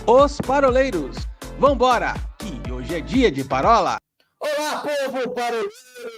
Os Paroleiros. Vambora, que hoje é dia de parola. Olá, povo paroleiro!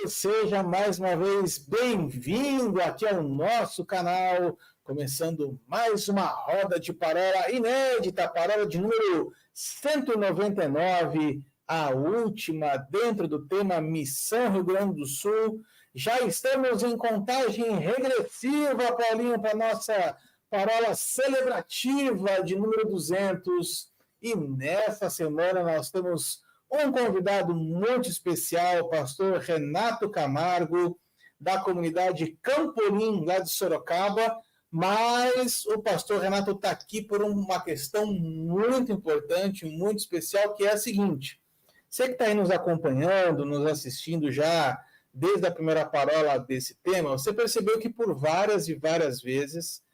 Seja mais uma vez bem-vindo aqui ao nosso canal, começando mais uma roda de parola inédita, parola de número 199, a última dentro do tema Missão Rio Grande do Sul. Já estamos em contagem regressiva, Paulinho, para a nossa parola celebrativa de número 200. E nessa semana nós temos um convidado muito especial, o pastor Renato Camargo, da comunidade Campolim, lá de Sorocaba, mas o pastor Renato está aqui por uma questão muito importante, muito especial, que é a seguinte: você que está aí nos acompanhando, nos assistindo já desde a primeira parola desse tema, você percebeu que por várias e várias vezes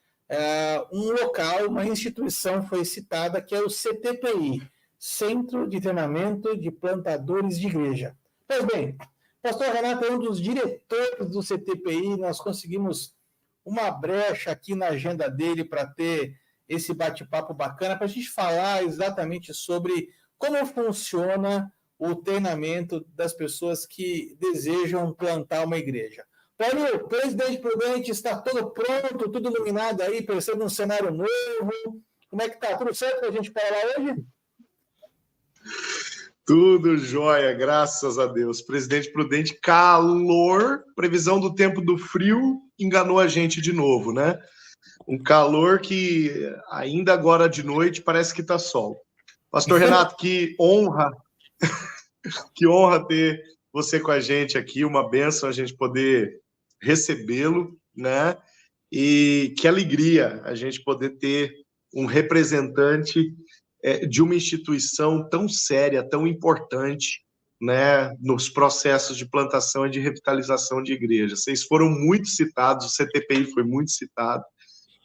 um local, uma instituição foi citada, que é o CTPI, Centro de Treinamento de Plantadores de Igreja. Pois bem, o pastor Renato é um dos diretores do CTPI, nós conseguimos uma brecha aqui na agenda dele para ter esse bate-papo bacana, para a gente falar exatamente sobre como funciona o treinamento das pessoas que desejam plantar uma igreja. Paulo, Presidente Prudente, está tudo pronto, tudo iluminado aí, parecendo um cenário novo. Como é que está? Tudo certo para a gente falar hoje? Tudo jóia, graças a Deus. Presidente Prudente, calor, previsão do tempo do frio, enganou a gente de novo, né? Um calor que ainda agora de noite parece que está sol. Pastor Renato, que honra ter você com a gente aqui, uma bênção a gente poder recebê-lo, né? E que alegria a gente poder ter um representante de uma instituição tão séria, tão importante, né, nos processos de plantação e de revitalização de igrejas. Vocês foram muito citados, o CTPI foi muito citado,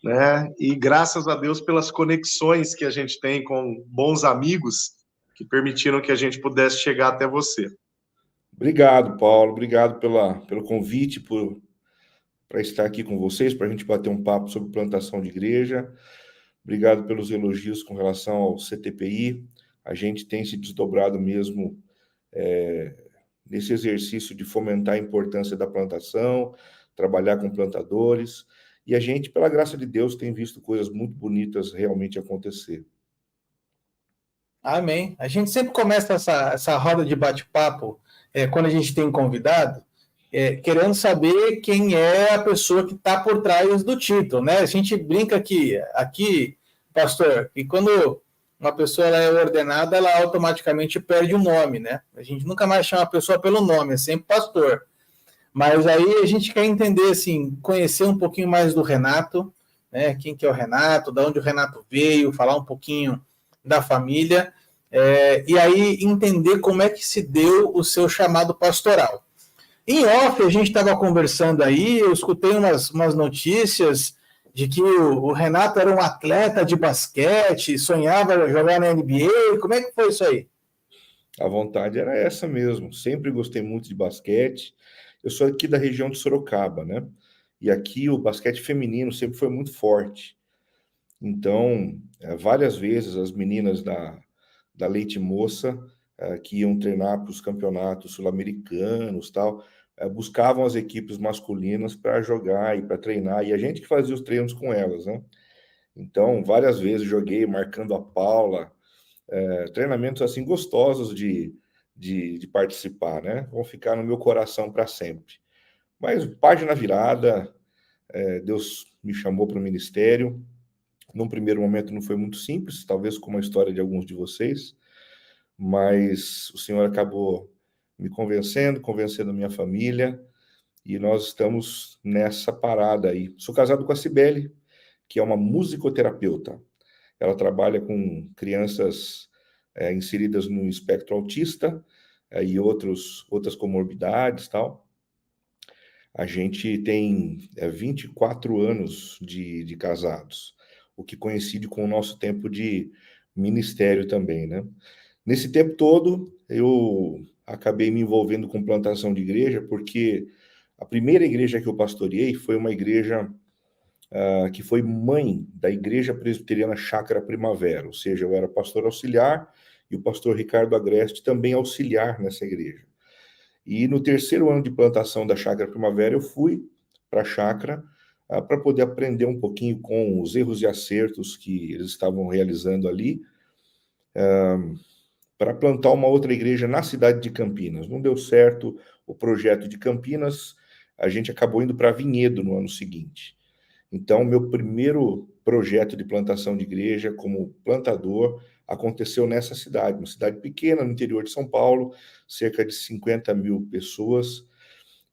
né, e graças a Deus pelas conexões que a gente tem com bons amigos que permitiram que a gente pudesse chegar até você. Obrigado, Paulo, obrigado pelo convite, para estar aqui com vocês, para a gente bater um papo sobre plantação de igreja. Obrigado pelos elogios com relação ao CTPI. A gente tem se desdobrado mesmo nesse exercício de fomentar a importância da plantação, trabalhar com plantadores, e a gente, pela graça de Deus, tem visto coisas muito bonitas realmente acontecer. Amém. A gente sempre começa essa roda de bate-papo, quando a gente tem um convidado, querendo saber quem é a pessoa que está por trás do título, né? A gente brinca aqui, pastor, que quando uma pessoa ela é ordenada, ela automaticamente perde o nome, né? A gente nunca mais chama a pessoa pelo nome, é sempre pastor. Mas aí a gente quer entender, assim, conhecer um pouquinho mais do Renato, né? Quem que é o Renato, de onde o Renato veio, falar um pouquinho da família, e aí entender como é que se deu o seu chamado pastoral. Em off, a gente estava conversando aí, eu escutei umas notícias de que o Renato era um atleta de basquete, sonhava jogar na NBA. Como é que foi isso aí? A vontade era essa mesmo, sempre gostei muito de basquete. Eu sou aqui da região de Sorocaba, né? E aqui o basquete feminino sempre foi muito forte. Então, várias vezes as meninas da Leite Moça, que iam treinar para os campeonatos sul-americanos, tal, buscavam as equipes masculinas para jogar e para treinar, e a gente que fazia os treinos com elas, né? Então, várias vezes joguei marcando a Paula, treinamentos assim gostosos de participar, né? Vão ficar no meu coração para sempre. Mas página virada, Deus me chamou para o ministério. Num primeiro momento não foi muito simples, talvez como a história de alguns de vocês, mas o Senhor acabou me convencendo a minha família, e nós estamos nessa parada aí. Sou casado com a Cibele, que é uma musicoterapeuta. Ela trabalha com crianças inseridas no espectro autista e outras comorbidades e tal. A gente tem 24 anos de casados, o que coincide com o nosso tempo de ministério também, né? Nesse tempo todo, eu acabei me envolvendo com plantação de igreja, porque a primeira igreja que eu pastoreei foi uma igreja que foi mãe da Igreja Presbiteriana Chácara Primavera, ou seja, eu era pastor auxiliar e o pastor Ricardo Agreste também auxiliar nessa igreja. E no terceiro ano de plantação da Chácara Primavera, eu fui para a chácara para poder aprender um pouquinho com os erros e acertos que eles estavam realizando ali, para plantar uma outra igreja na cidade de Campinas. Não deu certo o projeto de Campinas, a gente acabou indo para Vinhedo no ano seguinte. Então, meu primeiro projeto de plantação de igreja como plantador aconteceu nessa cidade, uma cidade pequena no interior de São Paulo, cerca de 50 mil pessoas.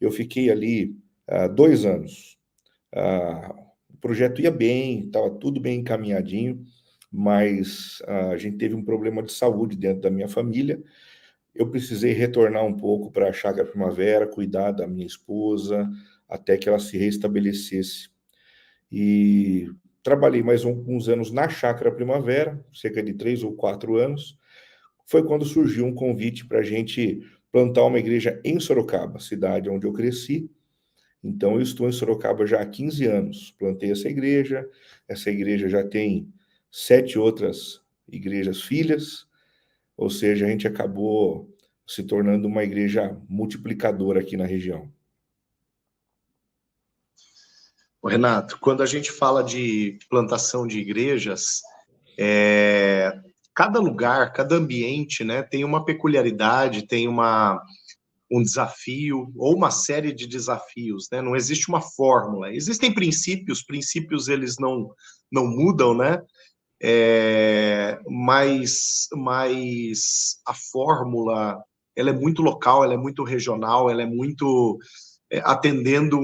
Eu fiquei ali 2 anos. O projeto ia bem, estava tudo bem encaminhadinho, mas a gente teve um problema de saúde dentro da minha família. Eu precisei retornar um pouco para a Chácara Primavera, cuidar da minha esposa, até que ela se restabelecesse. E trabalhei mais uns anos na Chácara Primavera, cerca de 3 ou 4 anos. Foi quando surgiu um convite para a gente plantar uma igreja em Sorocaba, cidade onde eu cresci. Então, eu estou em Sorocaba já há 15 anos. Plantei essa igreja já tem 7 outras igrejas filhas, ou seja, a gente acabou se tornando uma igreja multiplicadora aqui na região. Renato, quando a gente fala de plantação de igrejas, cada lugar, cada ambiente, né, tem uma peculiaridade, tem um desafio ou uma série de desafios, né? Não existe uma fórmula. Existem princípios eles não mudam, né? Mas a fórmula ela é muito local, ela é muito regional, ela é muito atendendo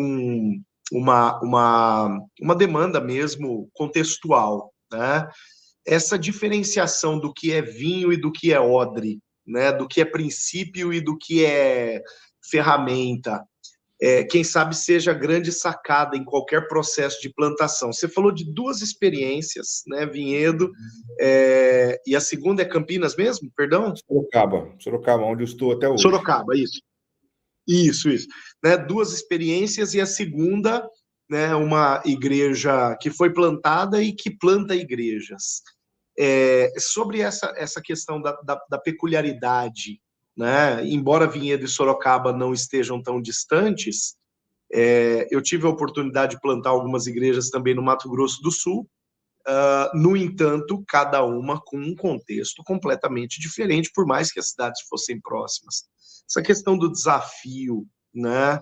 uma demanda mesmo contextual, né? Essa diferenciação do que é vinho e do que é odre, né? Do que é princípio e do que é ferramenta, quem sabe seja grande sacada em qualquer processo de plantação. Você falou de 2 experiências, né? Vinhedo, e a segunda é Campinas mesmo? Perdão? Sorocaba, onde eu estou até hoje. Sorocaba, isso. Isso. Né? 2 experiências e a segunda, né, uma igreja que foi plantada e que planta igrejas. Sobre essa questão da peculiaridade, né? Embora Vinhedo e Sorocaba não estejam tão distantes, eu tive a oportunidade de plantar algumas igrejas também no Mato Grosso do Sul. No entanto, cada uma com um contexto completamente diferente, por mais que as cidades fossem próximas. Essa questão do desafio, né?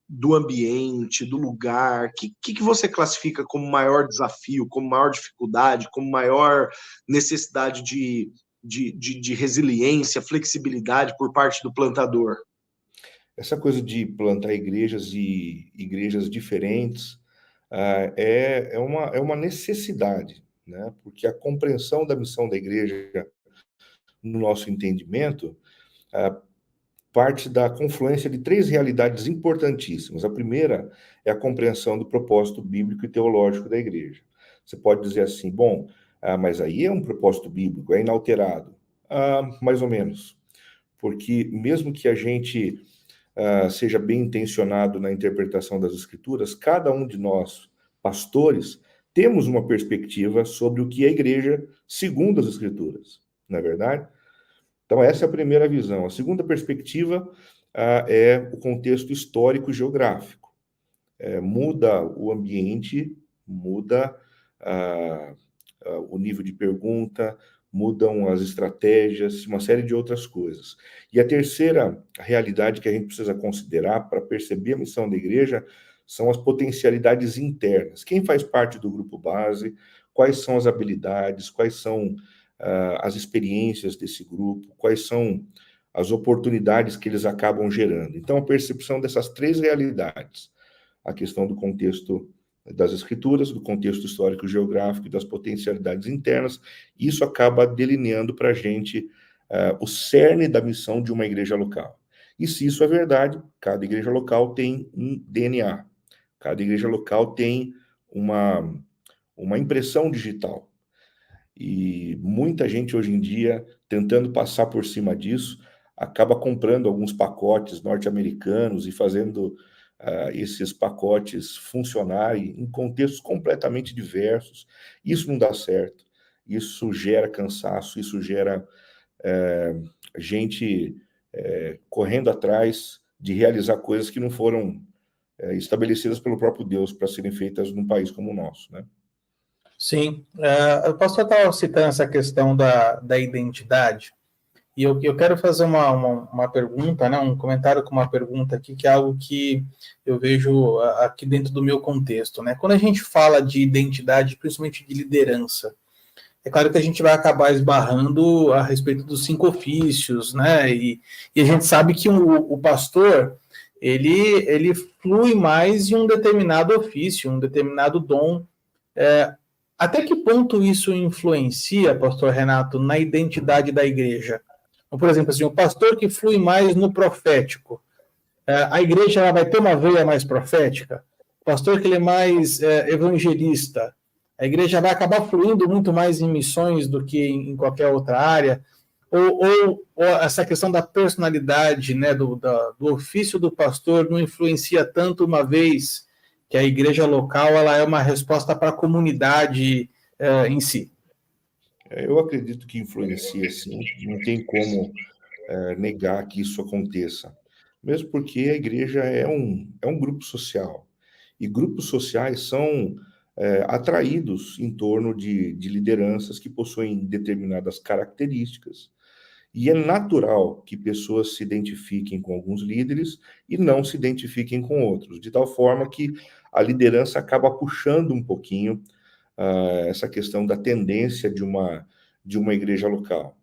Do ambiente, do lugar, o que você classifica como maior desafio, como maior dificuldade, como maior necessidade de resiliência, flexibilidade por parte do plantador? Essa coisa de plantar igrejas e igrejas diferentes é uma necessidade, né? Porque a compreensão da missão da igreja, no nosso entendimento, parte da confluência de 3 realidades importantíssimas. A primeira é a compreensão do propósito bíblico e teológico da igreja. Você pode dizer assim, bom, mas aí é um propósito bíblico, é inalterado. Mais ou menos. Porque mesmo que a gente seja bem intencionado na interpretação das Escrituras, cada um de nós, pastores, temos uma perspectiva sobre o que é a igreja segundo as Escrituras, não é verdade? Então, essa é a primeira visão. A segunda perspectiva é o contexto histórico e geográfico. Muda o ambiente, muda o nível de pergunta, mudam as estratégias, uma série de outras coisas. E a terceira realidade que a gente precisa considerar para perceber a missão da igreja são as potencialidades internas. Quem faz parte do grupo base, quais são as habilidades, quais são as experiências desse grupo, quais são as oportunidades que eles acabam gerando. Então, a percepção dessas 3 realidades, a questão do contexto das escrituras, do contexto histórico-geográfico e das potencialidades internas, isso acaba delineando para a gente o cerne da missão de uma igreja local. E se isso é verdade, cada igreja local tem um DNA, cada igreja local tem uma impressão digital. E muita gente hoje em dia, tentando passar por cima disso, acaba comprando alguns pacotes norte-americanos e fazendo esses pacotes funcionarem em contextos completamente diversos. Isso não dá certo, isso gera cansaço, isso gera gente correndo atrás de realizar coisas que não foram estabelecidas pelo próprio Deus para serem feitas num país como o nosso, né? Sim, o pastor estava citando essa questão da identidade, e eu quero fazer uma pergunta, né, um comentário com uma pergunta aqui, que é algo que eu vejo aqui dentro do meu contexto, né? Quando a gente fala de identidade, principalmente de liderança, é claro que a gente vai acabar esbarrando a respeito dos 5 ofícios, né? E a gente sabe que o pastor, ele flui mais em um determinado ofício, um determinado dom. Até que ponto isso influencia, pastor Renato, na identidade da igreja? Então, por exemplo, assim, o pastor que flui mais no profético, a igreja ela vai ter uma veia mais profética? O pastor que ele é mais evangelista, a igreja vai acabar fluindo muito mais em missões do que em qualquer outra área? Ou essa questão da personalidade, né, do ofício do pastor não influencia tanto, uma vez que a igreja local ela é uma resposta para a comunidade em si? Eu acredito que influencia, sim, não tem como negar que isso aconteça, mesmo porque a igreja é um grupo social, e grupos sociais são atraídos em torno de lideranças que possuem determinadas características, e é natural que pessoas se identifiquem com alguns líderes e não se identifiquem com outros, de tal forma que a liderança acaba puxando um pouquinho essa questão da tendência de uma igreja local.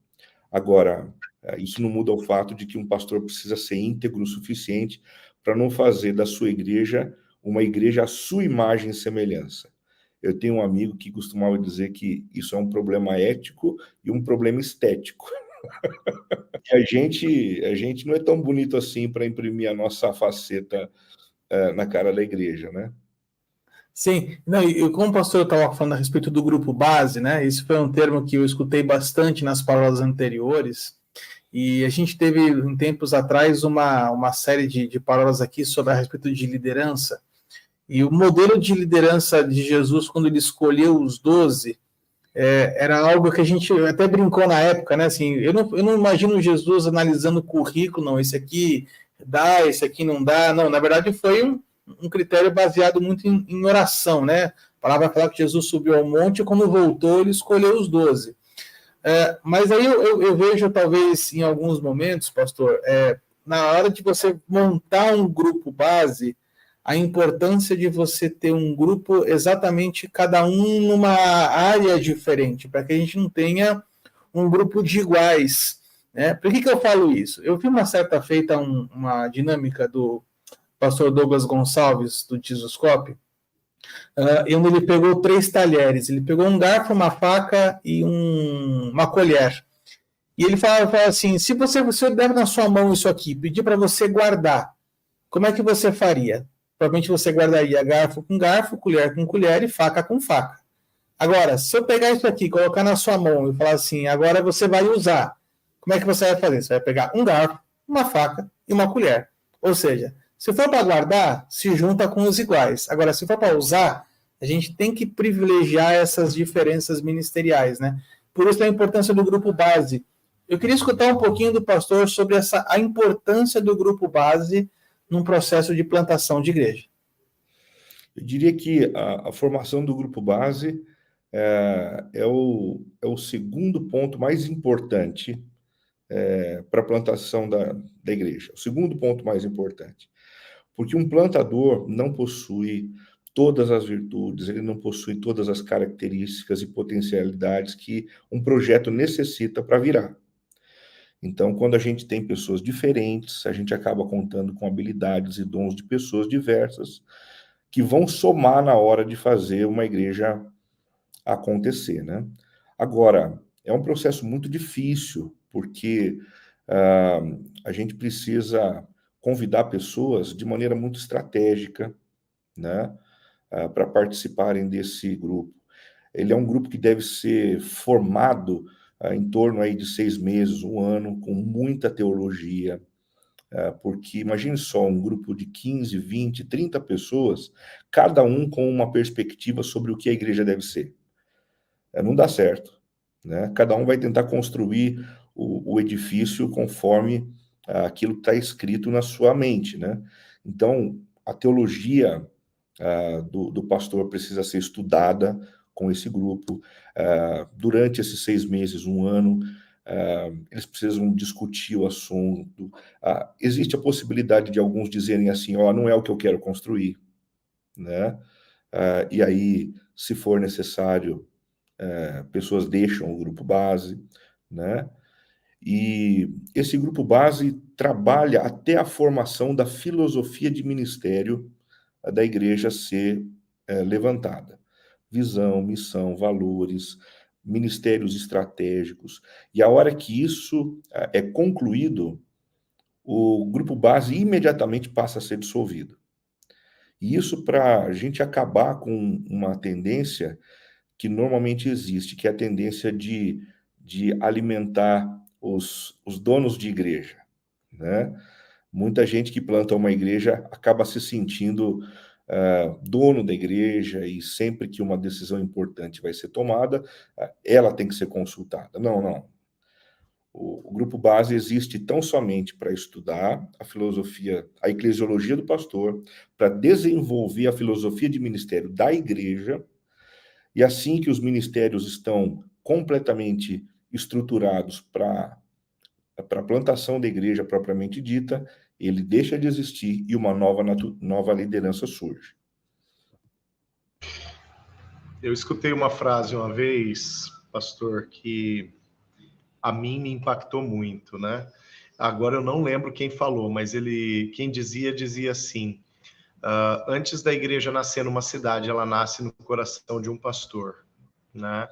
Agora, isso não muda o fato de que um pastor precisa ser íntegro o suficiente para não fazer da sua igreja uma igreja à sua imagem e semelhança. Eu tenho um amigo que costumava dizer que isso é um problema ético e um problema estético. A gente não é tão bonito assim para imprimir a nossa faceta na cara da igreja, né? Sim, não, e como o pastor estava falando a respeito do grupo base, né? Isso foi um termo que eu escutei bastante nas palavras anteriores, e a gente teve, em tempos atrás, uma série de palavras aqui sobre a respeito de liderança, e o modelo de liderança de Jesus, quando ele escolheu os 12, era algo que a gente até brincou na época, né? Assim, eu não imagino Jesus analisando o currículo, não, esse aqui dá, esse aqui não dá, não, na verdade foi um critério baseado muito em oração, né? A palavra fala que Jesus subiu ao monte e quando voltou ele escolheu os 12. Mas aí eu vejo, talvez, em alguns momentos, pastor, na hora de você montar um grupo base, a importância de você ter um grupo exatamente cada um numa área diferente, para que a gente não tenha um grupo de iguais, né? Por que eu falo isso? Eu vi uma certa feita uma dinâmica do pastor Douglas Gonçalves, do Tizoscope, onde ele pegou 3 talheres. Ele pegou um garfo, uma faca e uma colher. E ele fala assim, se você der na sua mão isso aqui, pedir para você guardar, como é que você faria? Provavelmente você guardaria garfo, colher com colher e faca com faca. Agora, se eu pegar isso aqui, colocar na sua mão e falar assim, agora você vai usar, como é que você vai fazer? Você vai pegar um garfo, uma faca e uma colher. Ou seja, se for para guardar, se junta com os iguais. Agora, se for para usar, a gente tem que privilegiar essas diferenças ministeriais, né? Por isso a importância do grupo base. Eu queria escutar um pouquinho do pastor sobre a importância do grupo base num processo de plantação de igreja. Eu diria que a formação do grupo base é o segundo ponto mais importante para a plantação da igreja. O segundo ponto mais importante. Porque um plantador não possui todas as virtudes, ele não possui todas as características e potencialidades que um projeto necessita para virar. Então, quando a gente tem pessoas diferentes, a gente acaba contando com habilidades e dons de pessoas diversas que vão somar na hora de fazer uma igreja acontecer, né? Agora, é um processo muito difícil, porque a gente precisa convidar pessoas de maneira muito estratégica, né, para participarem desse grupo. Ele é um grupo que deve ser formado em torno aí de 6 meses, 1 ano, com muita teologia, Porque imagine só um grupo de 15, 20, 30 pessoas, cada um com uma perspectiva sobre o que a igreja deve ser. Não dá certo, né? Cada um vai tentar construir o edifício conforme aquilo que está escrito na sua mente, né? Então, a teologia do pastor precisa ser estudada com esse grupo. Durante esses 6 meses, 1 ano, eles precisam discutir o assunto. Existe a possibilidade de alguns dizerem assim, não é o que eu quero construir, né? E aí, se for necessário, pessoas deixam o grupo base, né? E esse grupo base trabalha até a formação da filosofia de ministério da igreja ser levantada. Visão, missão, valores, ministérios estratégicos. E a hora que isso é concluído, o grupo base imediatamente passa a ser dissolvido. E isso para a gente acabar com uma tendência que normalmente existe, que é a tendência de alimentar os donos de igreja, né? Muita gente que planta uma igreja acaba se sentindo dono da igreja e sempre que uma decisão importante vai ser tomada, ela tem que ser consultada. Não. O grupo base existe tão somente para estudar a filosofia, a eclesiologia do pastor, para desenvolver a filosofia de ministério da igreja, e assim que os ministérios estão completamente estruturados para a plantação da igreja propriamente dita, ele deixa de existir e uma nova liderança surge. Eu escutei uma frase uma vez, pastor, que a mim me impactou muito, né? Agora eu não lembro quem falou, mas quem dizia assim: antes da igreja nascer numa cidade, ela nasce no coração de um pastor, né?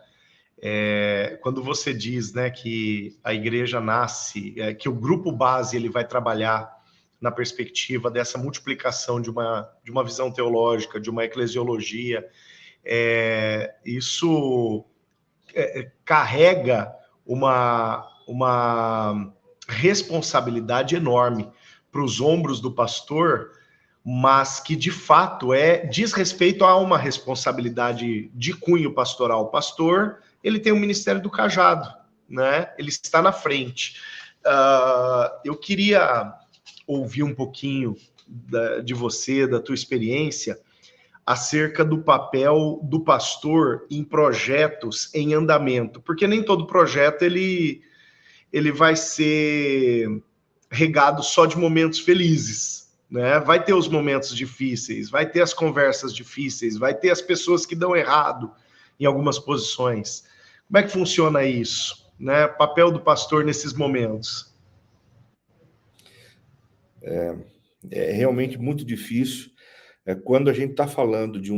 Quando você diz, né, que a igreja nasce, que o grupo base ele vai trabalhar na perspectiva dessa multiplicação de uma visão teológica, de uma eclesiologia, isso carrega uma responsabilidade enorme para os ombros do pastor, mas que de fato diz respeito a uma responsabilidade de cunho pastoral. O pastor, ele tem o ministério do cajado, né? Ele está na frente. Eu queria ouvir um pouquinho de você, da tua experiência, acerca do papel do pastor em projetos em andamento, porque nem todo projeto ele vai ser regado só de momentos felizes, né? Vai ter os momentos difíceis, vai ter as conversas difíceis, vai ter as pessoas que dão errado em algumas posições. Como é que funciona isso, né? Papel do pastor nesses momentos. É realmente muito difícil. Quando a gente está falando de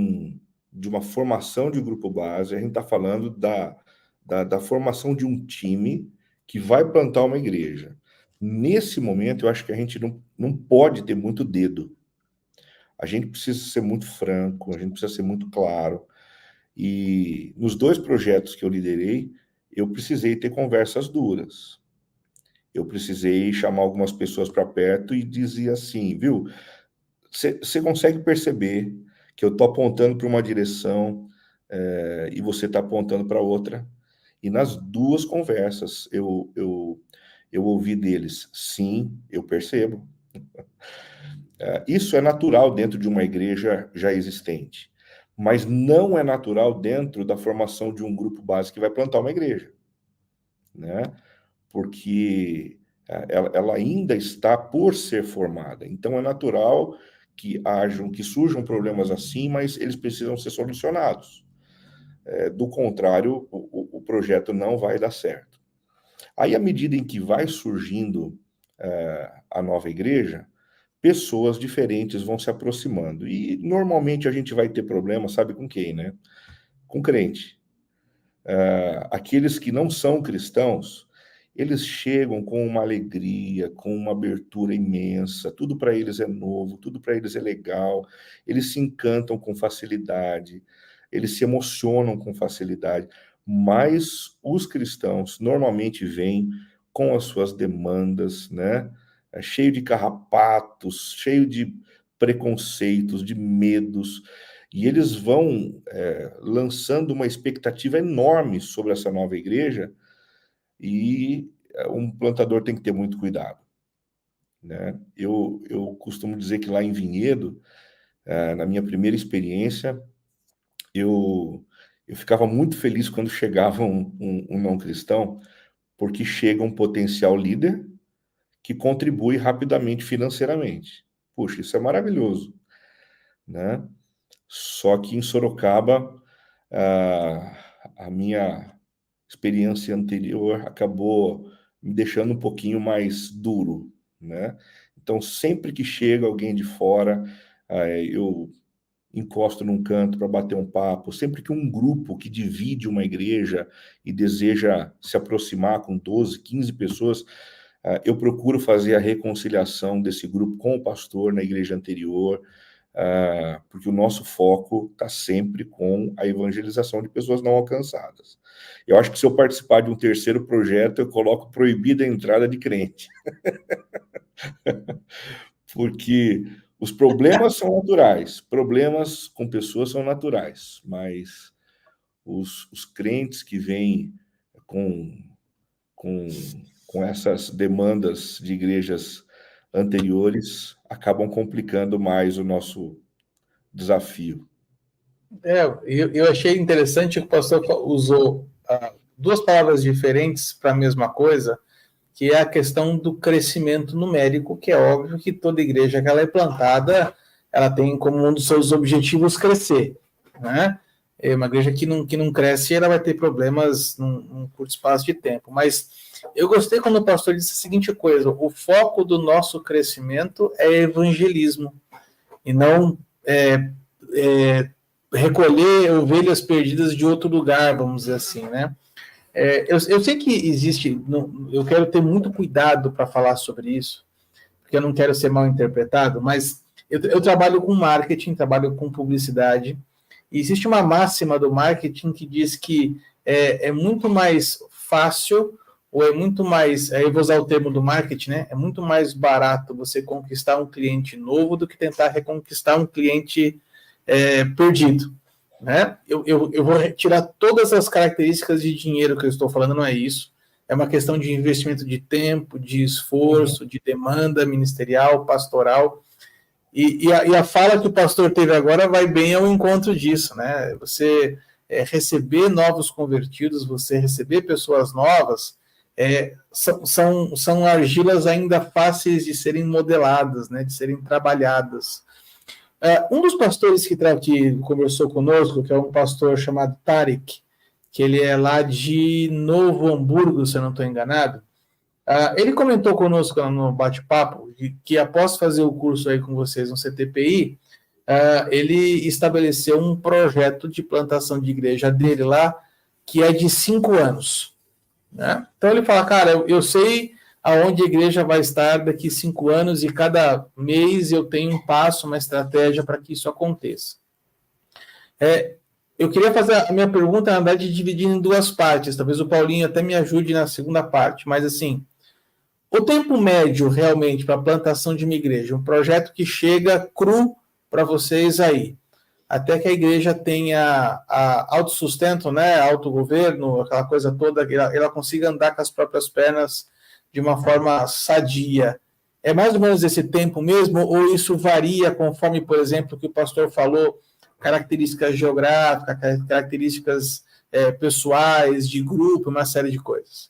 uma formação de grupo base, a gente está falando da formação de um time que vai plantar uma igreja. Nesse momento, eu acho que a gente não pode ter muito dedo. A gente precisa ser muito franco, a gente precisa ser muito claro. E nos 2 projetos que eu liderei, eu precisei ter conversas duras. Eu precisei chamar algumas pessoas para perto e dizer assim, viu? Você consegue perceber que eu estou apontando para uma direção e você está apontando para outra? E nas 2 conversas, eu ouvi deles, sim, eu percebo. Isso é natural dentro de uma igreja já existente, mas não é natural dentro da formação de um grupo base que vai plantar uma igreja, né? Porque ela ainda está por ser formada. Então é natural que surjam problemas assim, mas eles precisam ser solucionados. Do contrário, o projeto não vai dar certo. Aí, à medida em que vai surgindo a nova igreja, pessoas diferentes vão se aproximando. E normalmente a gente vai ter problema, sabe com quem, né? Com crente. Aqueles que não são cristãos, eles chegam com uma alegria, com uma abertura imensa, tudo para eles é novo, tudo para eles é legal, eles se encantam com facilidade, eles se emocionam com facilidade, mas os cristãos normalmente vêm com as suas demandas, né? cheio de carrapatos, cheio de preconceitos, de medos, e eles vão lançando uma expectativa enorme sobre essa nova igreja, e um plantador tem que ter muito cuidado, né? Eu costumo dizer que lá em Vinhedo, na minha primeira experiência, eu ficava muito feliz quando chegava um não cristão, porque chega um potencial líder que contribui rapidamente financeiramente. Puxa, isso é maravilhoso, né? Só que em Sorocaba, a minha experiência anterior acabou me deixando um pouquinho mais duro, né? Então, sempre que chega alguém de fora, eu encosto num canto para bater um papo. Sempre que um grupo que divide uma igreja e deseja se aproximar com 12, 15 pessoas, eu procuro fazer a reconciliação desse grupo com o pastor na igreja anterior, porque o nosso foco está sempre com a evangelização de pessoas não alcançadas. Eu acho que se eu participar de um terceiro projeto, eu coloco proibida a entrada de crente. Porque os problemas são naturais, problemas com pessoas são naturais, mas os crentes que vêm com, com essas demandas de igrejas anteriores acabam complicando mais o nosso desafio. Eu achei interessante que o pastor usou duas palavras diferentes para a mesma coisa, que é a questão do crescimento numérico, que é óbvio que toda igreja que ela é plantada, ela tem como um dos seus objetivos crescer, né? É uma igreja que não cresce, ela vai ter problemas num curto espaço de tempo. Mas eu gostei quando o pastor disse a seguinte coisa: o foco do nosso crescimento é evangelismo, e não recolher ovelhas perdidas de outro lugar, vamos dizer assim, né? Eu sei que existe, eu quero ter muito cuidado para falar sobre isso, porque eu não quero ser mal interpretado, mas eu trabalho com marketing, trabalho com publicidade, e existe uma máxima do marketing que diz que é muito mais fácil, ou é muito mais, eu vou usar o termo do marketing, né? É muito mais barato você conquistar um cliente novo do que tentar reconquistar um cliente perdido. Né? Eu vou retirar todas as características de dinheiro que eu estou falando, não é isso. É uma questão de investimento de tempo, de esforço, de demanda ministerial, pastoral. E a fala que o pastor teve agora vai bem ao encontro disso, né? Você receber novos convertidos, você receber pessoas novas, são argilas ainda fáceis de serem modeladas, né? De serem trabalhadas. Um dos pastores que conversou conosco, que é um pastor chamado Tarek, que ele é lá de Novo Hamburgo, se eu não estou enganado, ele comentou conosco no bate-papo que após fazer o curso aí com vocês no CTPI, ele estabeleceu um projeto de plantação de igreja dele lá, que é de 5 anos. Né? Então ele fala, cara, eu sei aonde a igreja vai estar daqui 5 anos e cada mês eu tenho um passo, uma estratégia para que isso aconteça. Eu queria fazer a minha pergunta, na verdade, dividir em duas partes. Talvez o Paulinho até me ajude na segunda parte, mas assim, o tempo médio realmente para a plantação de uma igreja, um projeto que chega cru para vocês aí, até que a igreja tenha autossustento, né, autogoverno, aquela coisa toda, ela consiga andar com as próprias pernas de uma forma sadia. É mais ou menos esse tempo mesmo, ou isso varia conforme, por exemplo, o que o pastor falou, características geográficas, características pessoais, de grupo, uma série de coisas?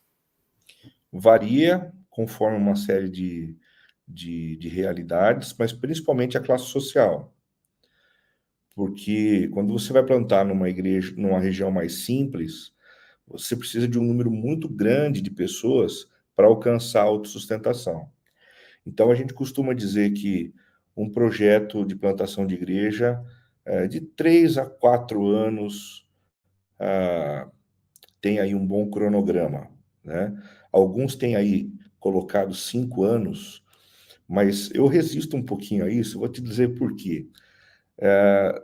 Varia conforme uma série de realidades, mas principalmente a classe social. Porque quando você vai plantar numa igreja, numa região mais simples, você precisa de um número muito grande de pessoas para alcançar a autossustentação. Então, a gente costuma dizer que um projeto de plantação de igreja de 3 a 4 anos tem aí um bom cronograma, né? Alguns têm aí colocado 5 anos, mas eu resisto um pouquinho a isso, vou te dizer por quê.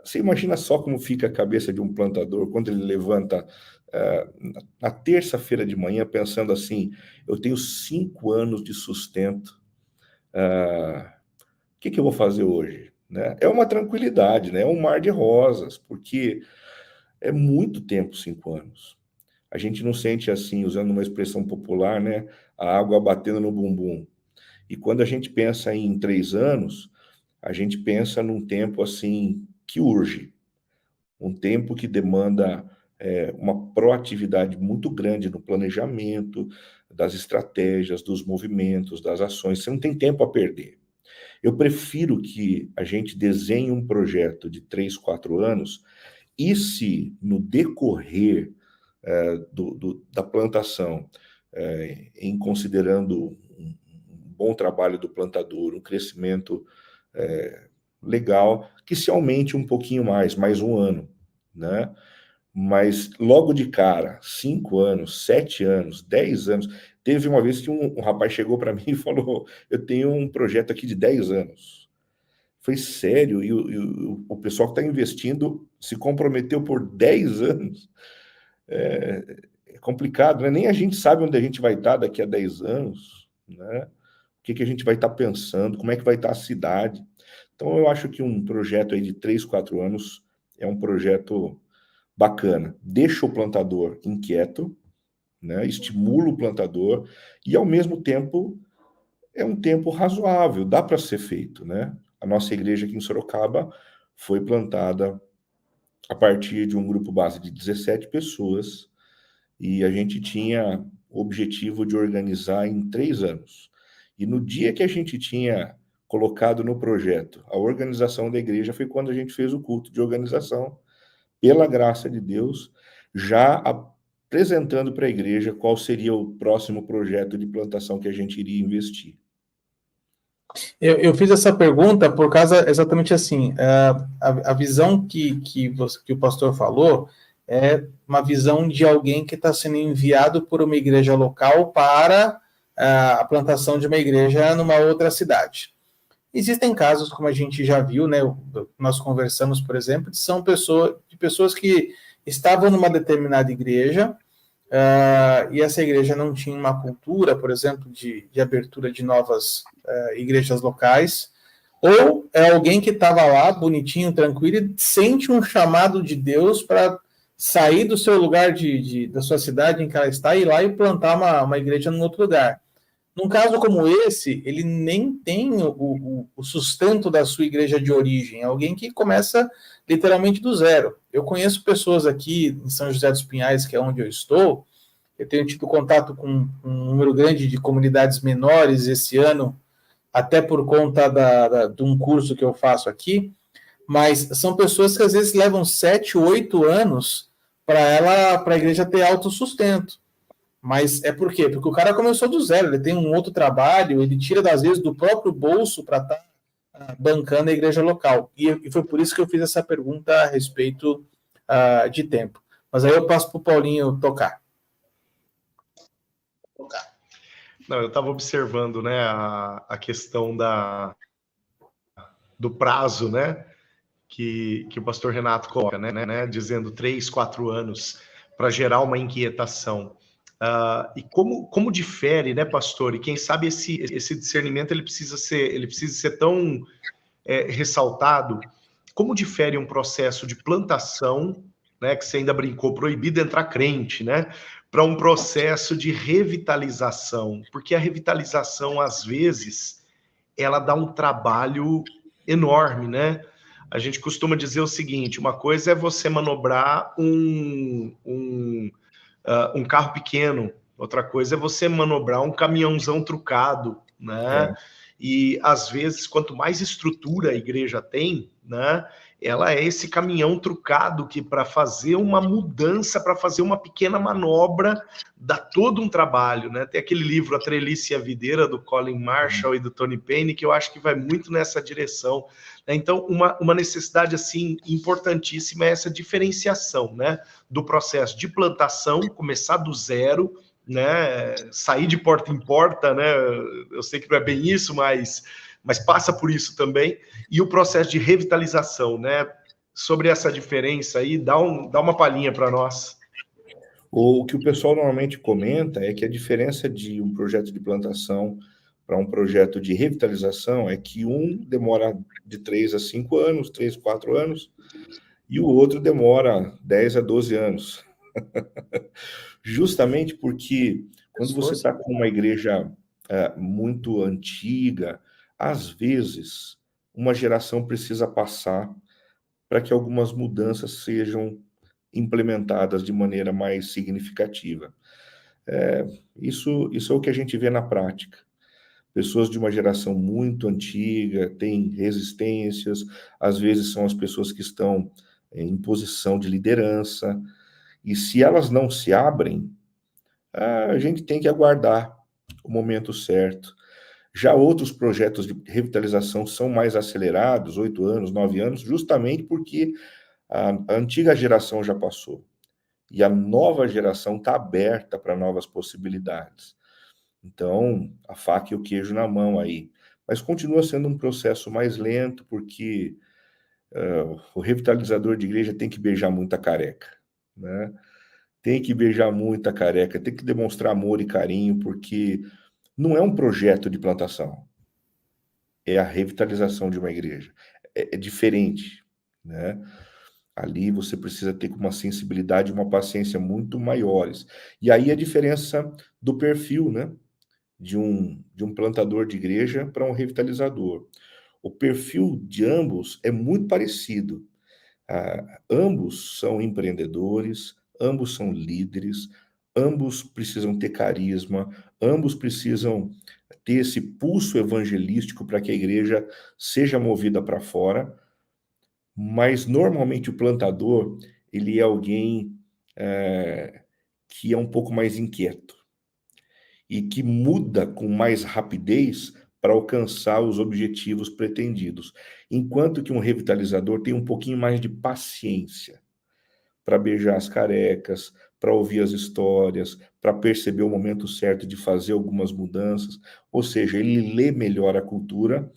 Você imagina só como fica a cabeça de um plantador quando ele levanta na terça-feira de manhã pensando assim, eu tenho 5 anos de sustento O que eu vou fazer hoje? Né? É uma tranquilidade, né? É um mar de rosas, porque é muito tempo, 5 anos. A gente não sente assim, usando uma expressão popular, né? A água batendo no bumbum. E quando a gente pensa em 3 anos, a gente pensa num tempo assim que urge, um tempo que demanda uma proatividade muito grande no planejamento, das estratégias, dos movimentos, das ações. Você não tem tempo a perder. Eu prefiro que a gente desenhe um projeto de 3, 4 anos e se no decorrer da plantação, em considerando um bom trabalho do plantador, um crescimento legal, que se aumente um pouquinho mais 1 ano, né? Mas logo de cara, 5 anos, 7 anos, 10 anos. Teve uma vez que um rapaz chegou para mim e falou: eu tenho um projeto aqui de 10 anos. Foi sério, e o pessoal que está investindo se comprometeu por 10 anos. É complicado, né? Nem a gente sabe onde a gente vai estar daqui a 10 anos, né? O que a gente vai estar pensando, como é que vai estar a cidade. Então, eu acho que um projeto aí de 3, 4 anos é um projeto bacana. Deixa o plantador inquieto, né? Estimula o plantador e, ao mesmo tempo, é um tempo razoável, dá para ser feito, né? A nossa igreja aqui em Sorocaba foi plantada a partir de um grupo base de 17 pessoas e a gente tinha o objetivo de organizar em 3 anos. E no dia que a gente tinha colocado no projeto a organização da igreja foi quando a gente fez o culto de organização, pela graça de Deus, já apresentando para a igreja qual seria o próximo projeto de plantação que a gente iria investir. Eu fiz essa pergunta por causa exatamente assim, a visão que o pastor falou é uma visão de alguém que está sendo enviado por uma igreja local para a plantação de uma igreja numa outra cidade. Existem casos, como a gente já viu, né? Nós conversamos, por exemplo, são pessoas que estavam numa determinada igreja e essa igreja não tinha uma cultura, por exemplo, de abertura de novas igrejas locais, ou é alguém que estava lá, bonitinho, tranquilo, e sente um chamado de Deus para sair do seu lugar, da sua cidade em que ela está, e ir lá e plantar uma igreja em outro lugar. Num caso como esse, ele nem tem o sustento da sua igreja de origem, é alguém que começa literalmente do zero. Eu conheço pessoas aqui em São José dos Pinhais, que é onde eu estou, eu tenho tido contato com um número grande de comunidades menores esse ano, até por conta de um curso que eu faço aqui, mas são pessoas que às vezes levam 7, 8 anos para a igreja ter autossustento. Mas é por quê? Porque o cara começou do zero, ele tem um outro trabalho, ele tira, às vezes, do próprio bolso para estar bancando a igreja local. E foi por isso que eu fiz essa pergunta a respeito de tempo. Mas aí eu passo para o Paulinho tocar. Não, eu estava observando, né, a questão do prazo, né, que o pastor Renato coloca, né, dizendo 3, 4 anos para gerar uma inquietação. E como difere, né, pastor? E quem sabe esse discernimento ele precisa ser tão ressaltado. Como difere um processo de plantação, né, que você ainda brincou, proibido entrar crente, né, para um processo de revitalização? Porque a revitalização, às vezes, ela dá um trabalho enorme, né? A gente costuma dizer o seguinte: uma coisa é você manobrar um carro pequeno, outra coisa é você manobrar um caminhãozão trucado, né? E às vezes, quanto mais estrutura a igreja tem, né, ela é esse caminhão trucado que, para fazer uma mudança, para fazer uma pequena manobra, dá todo um trabalho, né? Tem aquele livro A Trelice e a Videira, do Colin Marshall e do Tony Payne, que eu acho que vai muito nessa direção. Então, uma necessidade assim importantíssima é essa diferenciação, né, do processo de plantação, começar do zero, né, sair de porta em porta, né? Eu sei que não é bem isso, mas passa por isso também, e o processo de revitalização, né? Sobre essa diferença aí, dá uma palhinha para nós. O que o pessoal normalmente comenta é que a diferença de um projeto de plantação para um projeto de revitalização é que um demora de 3 a 5 anos, 3, 4 anos, e o outro demora 10 a 12 anos. Justamente porque quando você está com uma igreja muito antiga, às vezes uma geração precisa passar para que algumas mudanças sejam implementadas de maneira mais significativa. Isso é o que a gente vê na prática. Pessoas de uma geração muito antiga têm resistências, às vezes são as pessoas que estão em posição de liderança, e se elas não se abrem, a gente tem que aguardar o momento certo. Já outros projetos de revitalização são mais acelerados, 8 anos, 9 anos, justamente porque a antiga geração já passou. E a nova geração está aberta para novas possibilidades. Então, a faca e o queijo na mão aí. Mas continua sendo um processo mais lento, porque o revitalizador de igreja tem que beijar muita careca, né? Tem que beijar muita careca, tem que demonstrar amor e carinho, porque não é um projeto de plantação, é a revitalização de uma igreja. É diferente, né? Ali você precisa ter uma sensibilidade e uma paciência muito maiores. E aí a diferença do perfil, né? De um plantador de igreja para um revitalizador. O perfil de ambos é muito parecido. Ambos são empreendedores, ambos são líderes, ambos precisam ter carisma, ambos precisam ter esse pulso evangelístico para que a igreja seja movida para fora, mas normalmente o plantador, ele é alguém que é um pouco mais inquieto e que muda com mais rapidez para alcançar os objetivos pretendidos, enquanto que um revitalizador tem um pouquinho mais de paciência para beijar as carecas, para ouvir as histórias, para perceber o momento certo de fazer algumas mudanças, ou seja, ele lê melhor a cultura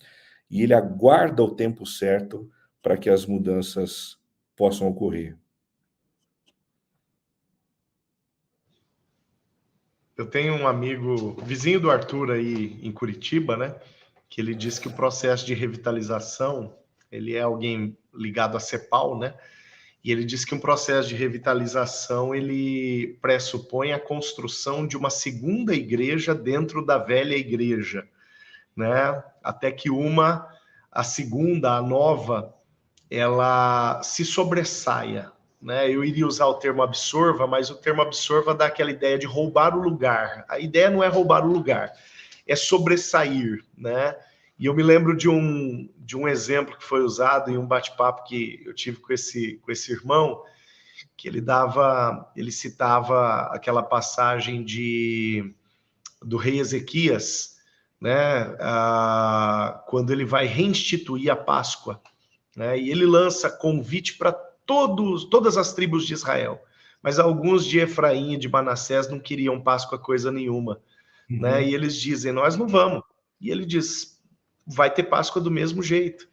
e ele aguarda o tempo certo para que as mudanças possam ocorrer. Eu tenho um amigo, vizinho do Arthur aí em Curitiba, né? Que ele disse que o processo de revitalização, ele é alguém ligado à CEPAL, né? E ele disse que um processo de revitalização, ele pressupõe a construção de uma segunda igreja dentro da velha igreja, né? Até que a segunda, a nova, ela se sobressaia, né? Eu iria usar o termo absorva, mas o termo absorva dá aquela ideia de roubar o lugar. A ideia não é roubar o lugar, é sobressair, né? E eu me lembro de um exemplo que foi usado em um bate-papo que eu tive com esse irmão, que ele citava aquela passagem do rei Ezequias, né? Quando ele vai reinstituir a Páscoa, né? E ele lança convite para todas as tribos de Israel, mas alguns de Efraim e de Manassés não queriam Páscoa coisa nenhuma, né? E eles dizem, nós não vamos. E ele diz, vai ter Páscoa do mesmo jeito.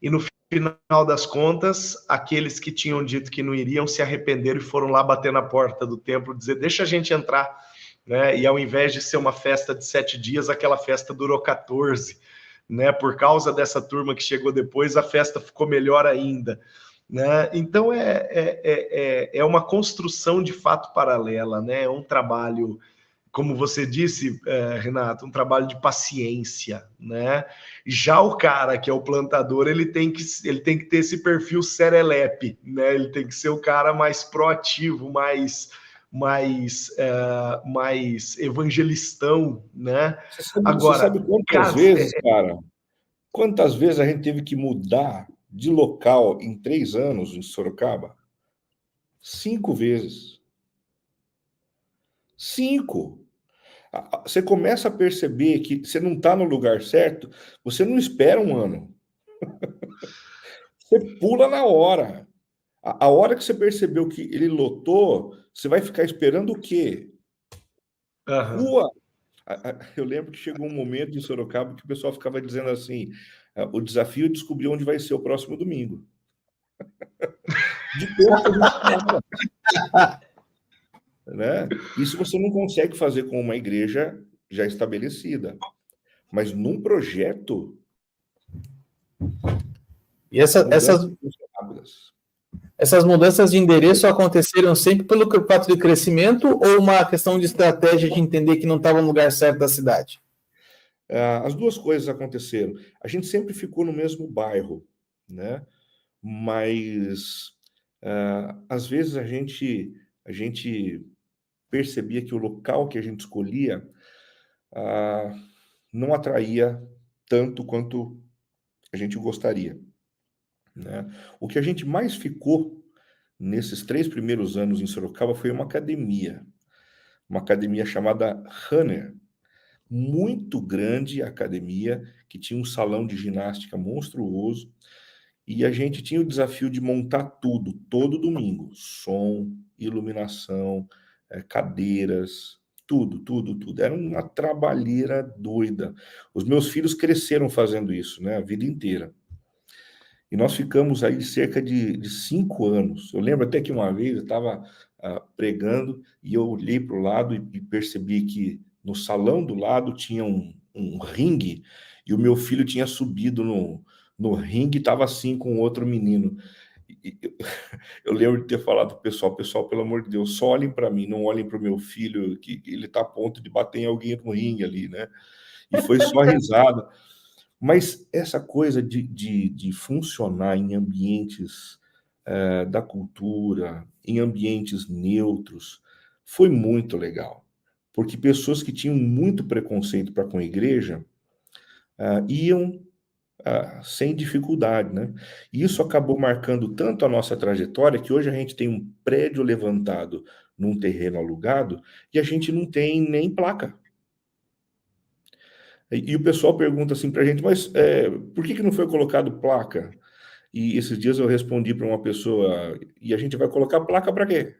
E no final das contas, aqueles que tinham dito que não iriam se arrependeram e foram lá bater na porta do templo, dizer, deixa a gente entrar, né? E ao invés de ser uma festa de 7 dias, aquela festa durou 14, né? Por causa dessa turma que chegou depois, a festa ficou melhor ainda, né? Então é uma construção de fato paralela, né? É um trabalho, como você disse, Renato, um trabalho de paciência, né? Já o cara que é o plantador, ele tem que ter esse perfil serelepe, né? Ele tem que ser o cara mais proativo, mais evangelistão, né? Você sabe quantas vezes a gente teve que mudar de local em 3 anos em Sorocaba? 5 vezes. 5. Você começa a perceber que você não está no lugar certo, você não espera um ano. Você pula na hora. A hora que você percebeu que ele lotou, você vai ficar esperando o quê? Rua. Eu lembro que chegou um momento em Sorocaba que o pessoal ficava dizendo assim, o desafio é descobrir onde vai ser o próximo domingo. De né? Isso você não consegue fazer com uma igreja já estabelecida. Mas num projeto, E essas mudanças de endereço aconteceram sempre pelo fato de crescimento ou uma questão de estratégia de entender que não estava no lugar certo da cidade? as duas coisas aconteceram. A gente sempre ficou no mesmo bairro, né? Mas às vezes a gente percebia que o local que a gente escolhia não atraía tanto quanto a gente gostaria, né? O que a gente mais ficou nesses 3 primeiros anos em Sorocaba foi uma academia chamada Runner, muito grande academia, que tinha um salão de ginástica monstruoso, e a gente tinha o desafio de montar tudo, todo domingo, som, iluminação, cadeiras, tudo, tudo, tudo. Era uma trabalheira doida. Os meus filhos cresceram fazendo isso, né, a vida inteira. E nós ficamos aí cerca de 5 anos. Eu lembro até que uma vez eu estava pregando e eu olhei para o lado e percebi que no salão do lado tinha um ringue e o meu filho tinha subido no ringue e estava assim com outro menino. Eu lembro de ter falado pro pessoal, pelo amor de Deus, só olhem para mim, não olhem para o meu filho, que ele está a ponto de bater em alguém no ringue ali, né? E foi só risada. Mas essa coisa de funcionar em ambientes da cultura, em ambientes neutros, foi muito legal. Porque pessoas que tinham muito preconceito para com a igreja iam sem dificuldade, né? E isso acabou marcando tanto a nossa trajetória que hoje a gente tem um prédio levantado num terreno alugado e a gente não tem nem placa. E o pessoal pergunta assim para a gente, mas por que não foi colocado placa? E esses dias eu respondi para uma pessoa, e a gente vai colocar placa para quê?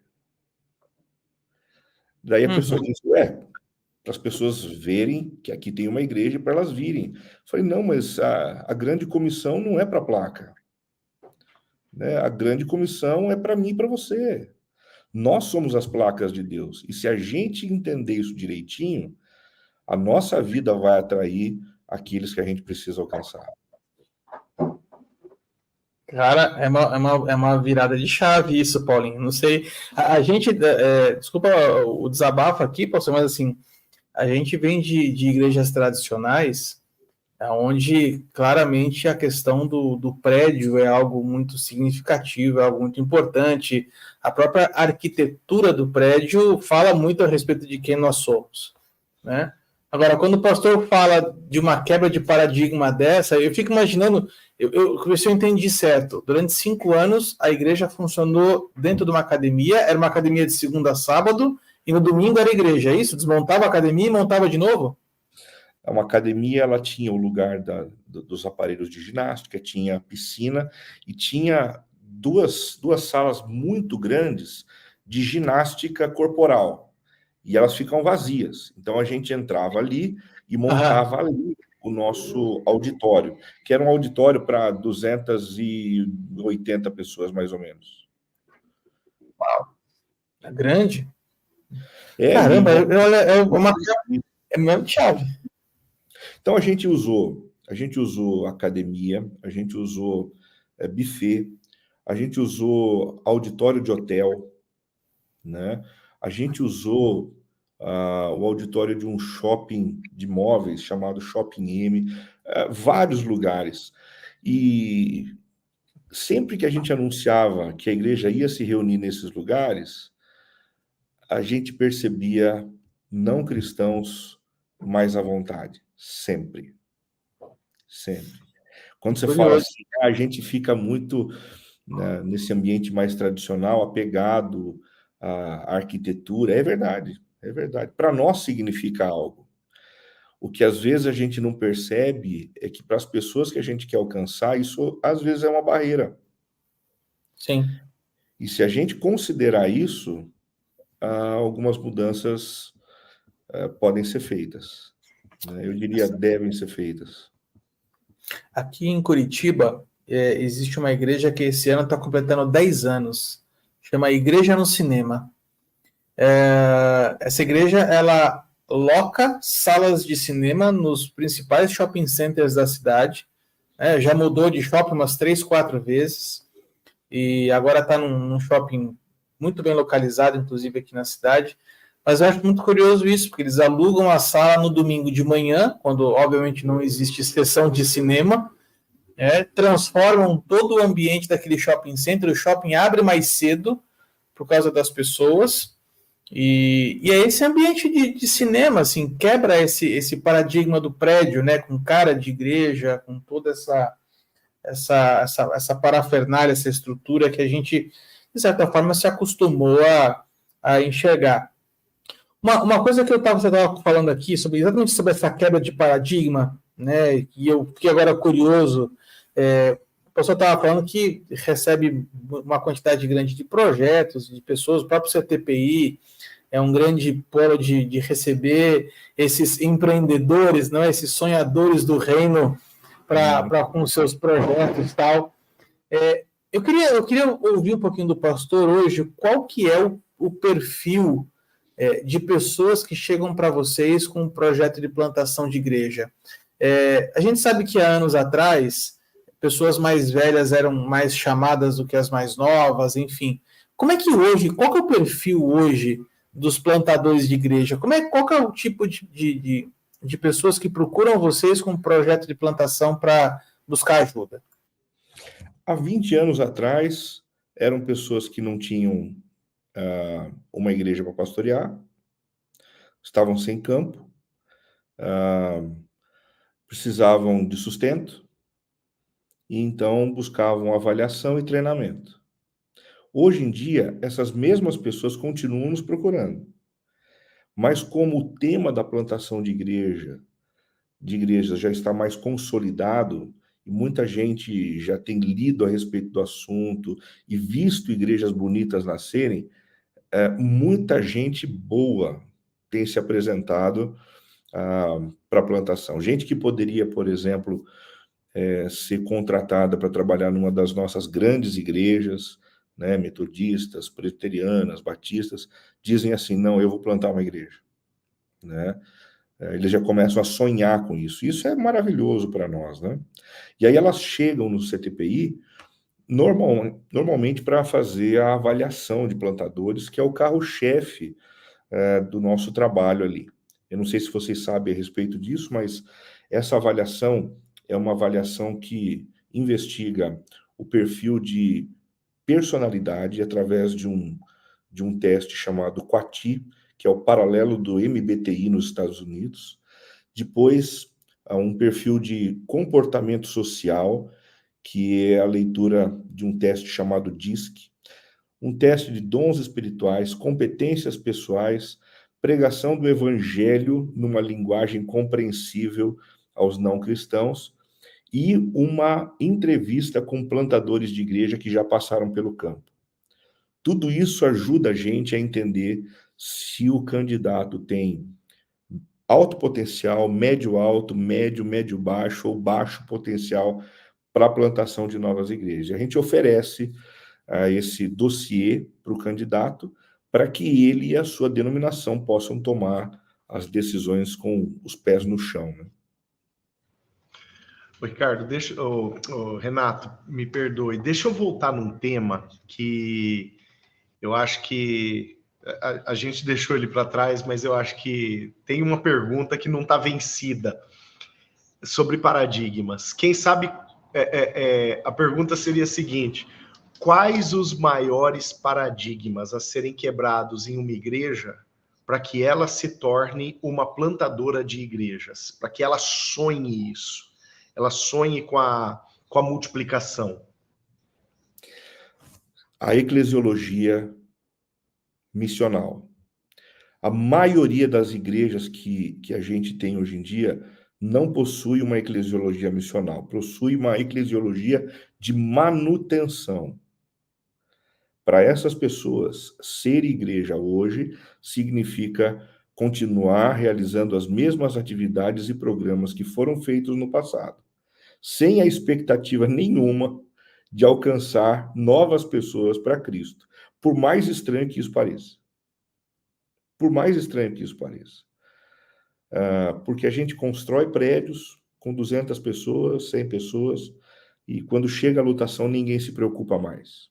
Daí a pessoa disse, para as pessoas verem que aqui tem uma igreja, para elas virem. Eu falei, não, mas a grande comissão não é para placa. Né? A grande comissão é para mim e para você. Nós somos as placas de Deus. E se a gente entender isso direitinho, a nossa vida vai atrair aqueles que a gente precisa alcançar. Cara, é uma virada de chave isso, Paulinho. Não sei. A gente, desculpa o desabafo aqui, pastor, mas assim, a gente vem de igrejas tradicionais, onde claramente a questão do prédio é algo muito significativo, é algo muito importante. A própria arquitetura do prédio fala muito a respeito de quem nós somos, né? Agora, quando o pastor fala de uma quebra de paradigma dessa, eu fico imaginando, se eu entendi certo, durante 5 anos a igreja funcionou dentro de uma academia, era uma academia de segunda a sábado, e no domingo era igreja, é isso? Desmontava a academia e montava de novo? Uma academia, ela tinha o lugar dos aparelhos de ginástica, tinha piscina e tinha duas salas muito grandes de ginástica corporal. E elas ficam vazias. Então a gente entrava ali e montava ali o nosso auditório, que era um auditório para 280 pessoas, mais ou menos. Uau! É grande? Caramba, é uma chave. Então a gente usou academia, a gente usou buffet, a gente usou auditório de hotel, né? A gente usou o auditório de um shopping de móveis chamado Shopping M, vários lugares. E sempre que a gente anunciava que a igreja ia se reunir nesses lugares, a gente percebia não cristãos mais à vontade. Sempre. Sempre. Quando você fala assim, a gente fica muito nesse ambiente mais tradicional, apegado à arquitetura. É verdade, é verdade. Para nós significa algo. O que às vezes a gente não percebe é que para as pessoas que a gente quer alcançar, isso às vezes é uma barreira. Sim. E se a gente considerar isso, algumas mudanças podem ser feitas. Eu diria, devem ser feitas. Aqui em Curitiba, existe uma igreja que esse ano está completando 10 anos. Chama Igreja no Cinema. Essa igreja, ela loca salas de cinema nos principais shopping centers da cidade, né? Já mudou de shopping umas 3, 4 vezes, e agora está num shopping muito bem localizado, inclusive aqui na cidade. Mas eu acho muito curioso isso, porque eles alugam a sala no domingo de manhã, quando obviamente não existe sessão de cinema, transformam todo o ambiente daquele shopping center, o shopping abre mais cedo por causa das pessoas, e é esse ambiente de cinema, assim, quebra esse paradigma do prédio, né, com cara de igreja, com toda essa parafernália, essa estrutura que a gente, de certa forma, se acostumou a enxergar. Uma coisa que você estava falando aqui, exatamente sobre essa quebra de paradigma, né, e eu fiquei agora curioso, o pessoal estava falando que recebe uma quantidade grande de projetos, de pessoas, o próprio CTPI é um grande polo de receber esses empreendedores, não, esses sonhadores do reino com seus projetos e tal. Eu queria ouvir um pouquinho do pastor hoje, qual que é o perfil de pessoas que chegam para vocês com um projeto de plantação de igreja. A gente sabe que há anos atrás, pessoas mais velhas eram mais chamadas do que as mais novas, enfim. Como é que hoje, qual que é o perfil hoje dos plantadores de igreja? Qual que é o tipo de pessoas que procuram vocês com um projeto de plantação para buscar ajuda? Há 20 anos atrás, eram pessoas que não tinham uma igreja para pastorear, estavam sem campo, precisavam de sustento, e então buscavam avaliação e treinamento. Hoje em dia, essas mesmas pessoas continuam nos procurando. Mas como o tema da plantação de igrejas já está mais consolidado, e muita gente já tem lido a respeito do assunto e visto igrejas bonitas nascerem, muita gente boa tem se apresentado para a plantação. Gente que poderia, por exemplo, ser contratada para trabalhar numa das nossas grandes igrejas, né, metodistas, presbiterianas, batistas, dizem assim, não, eu vou plantar uma igreja. Né? Eles já começam a sonhar com isso. Isso é maravilhoso para nós. Né? E aí elas chegam no CTPI, normalmente para fazer a avaliação de plantadores, que é o carro-chefe do nosso trabalho ali. Eu não sei se vocês sabem a respeito disso, mas essa avaliação é uma avaliação que investiga o perfil de personalidade através de um teste chamado QATI, que é o paralelo do MBTI nos Estados Unidos. Depois, um perfil de comportamento social, que é a leitura de um teste chamado DISC, um teste de dons espirituais, competências pessoais, pregação do evangelho numa linguagem compreensível aos não cristãos e uma entrevista com plantadores de igreja que já passaram pelo campo. Tudo isso ajuda a gente a entender se o candidato tem alto potencial, médio alto, médio baixo ou baixo potencial para a plantação de novas igrejas. A gente oferece esse dossiê para o candidato para que ele e a sua denominação possam tomar as decisões com os pés no chão. Né? Ricardo, Renato, me perdoe, deixa eu voltar num tema que eu acho que a gente deixou ele para trás, mas eu acho que tem uma pergunta que não está vencida sobre paradigmas. Quem sabe a pergunta seria a seguinte: quais os maiores paradigmas a serem quebrados em uma igreja para que ela se torne uma plantadora de igrejas, para que ela sonhe isso, ela sonhe com a multiplicação? A eclesiologia missional. A maioria das igrejas que a gente tem hoje em dia não possui uma eclesiologia missional, possui uma eclesiologia de manutenção. Para essas pessoas, ser igreja hoje significa continuar realizando as mesmas atividades e programas que foram feitos no passado, sem a expectativa nenhuma de alcançar novas pessoas para Cristo, por mais estranho que isso pareça. Por mais estranho que isso pareça. porque a gente constrói prédios com 200 pessoas, 100 pessoas, e quando chega a lotação, ninguém se preocupa mais.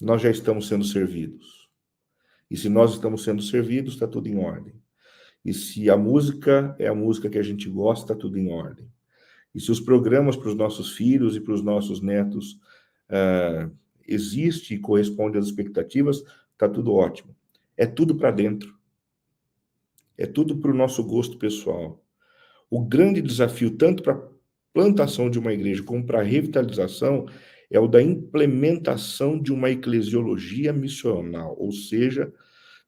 Nós já estamos sendo servidos. E se nós estamos sendo servidos, está tudo em ordem. E se a música é a música que a gente gosta, está tudo em ordem. E se os programas para os nossos filhos e para os nossos netos existe e corresponde às expectativas, está tudo ótimo. É tudo para dentro. É tudo para o nosso gosto pessoal. O grande desafio, tanto para a plantação de uma igreja como para a revitalização, é o da implementação de uma eclesiologia missional, ou seja,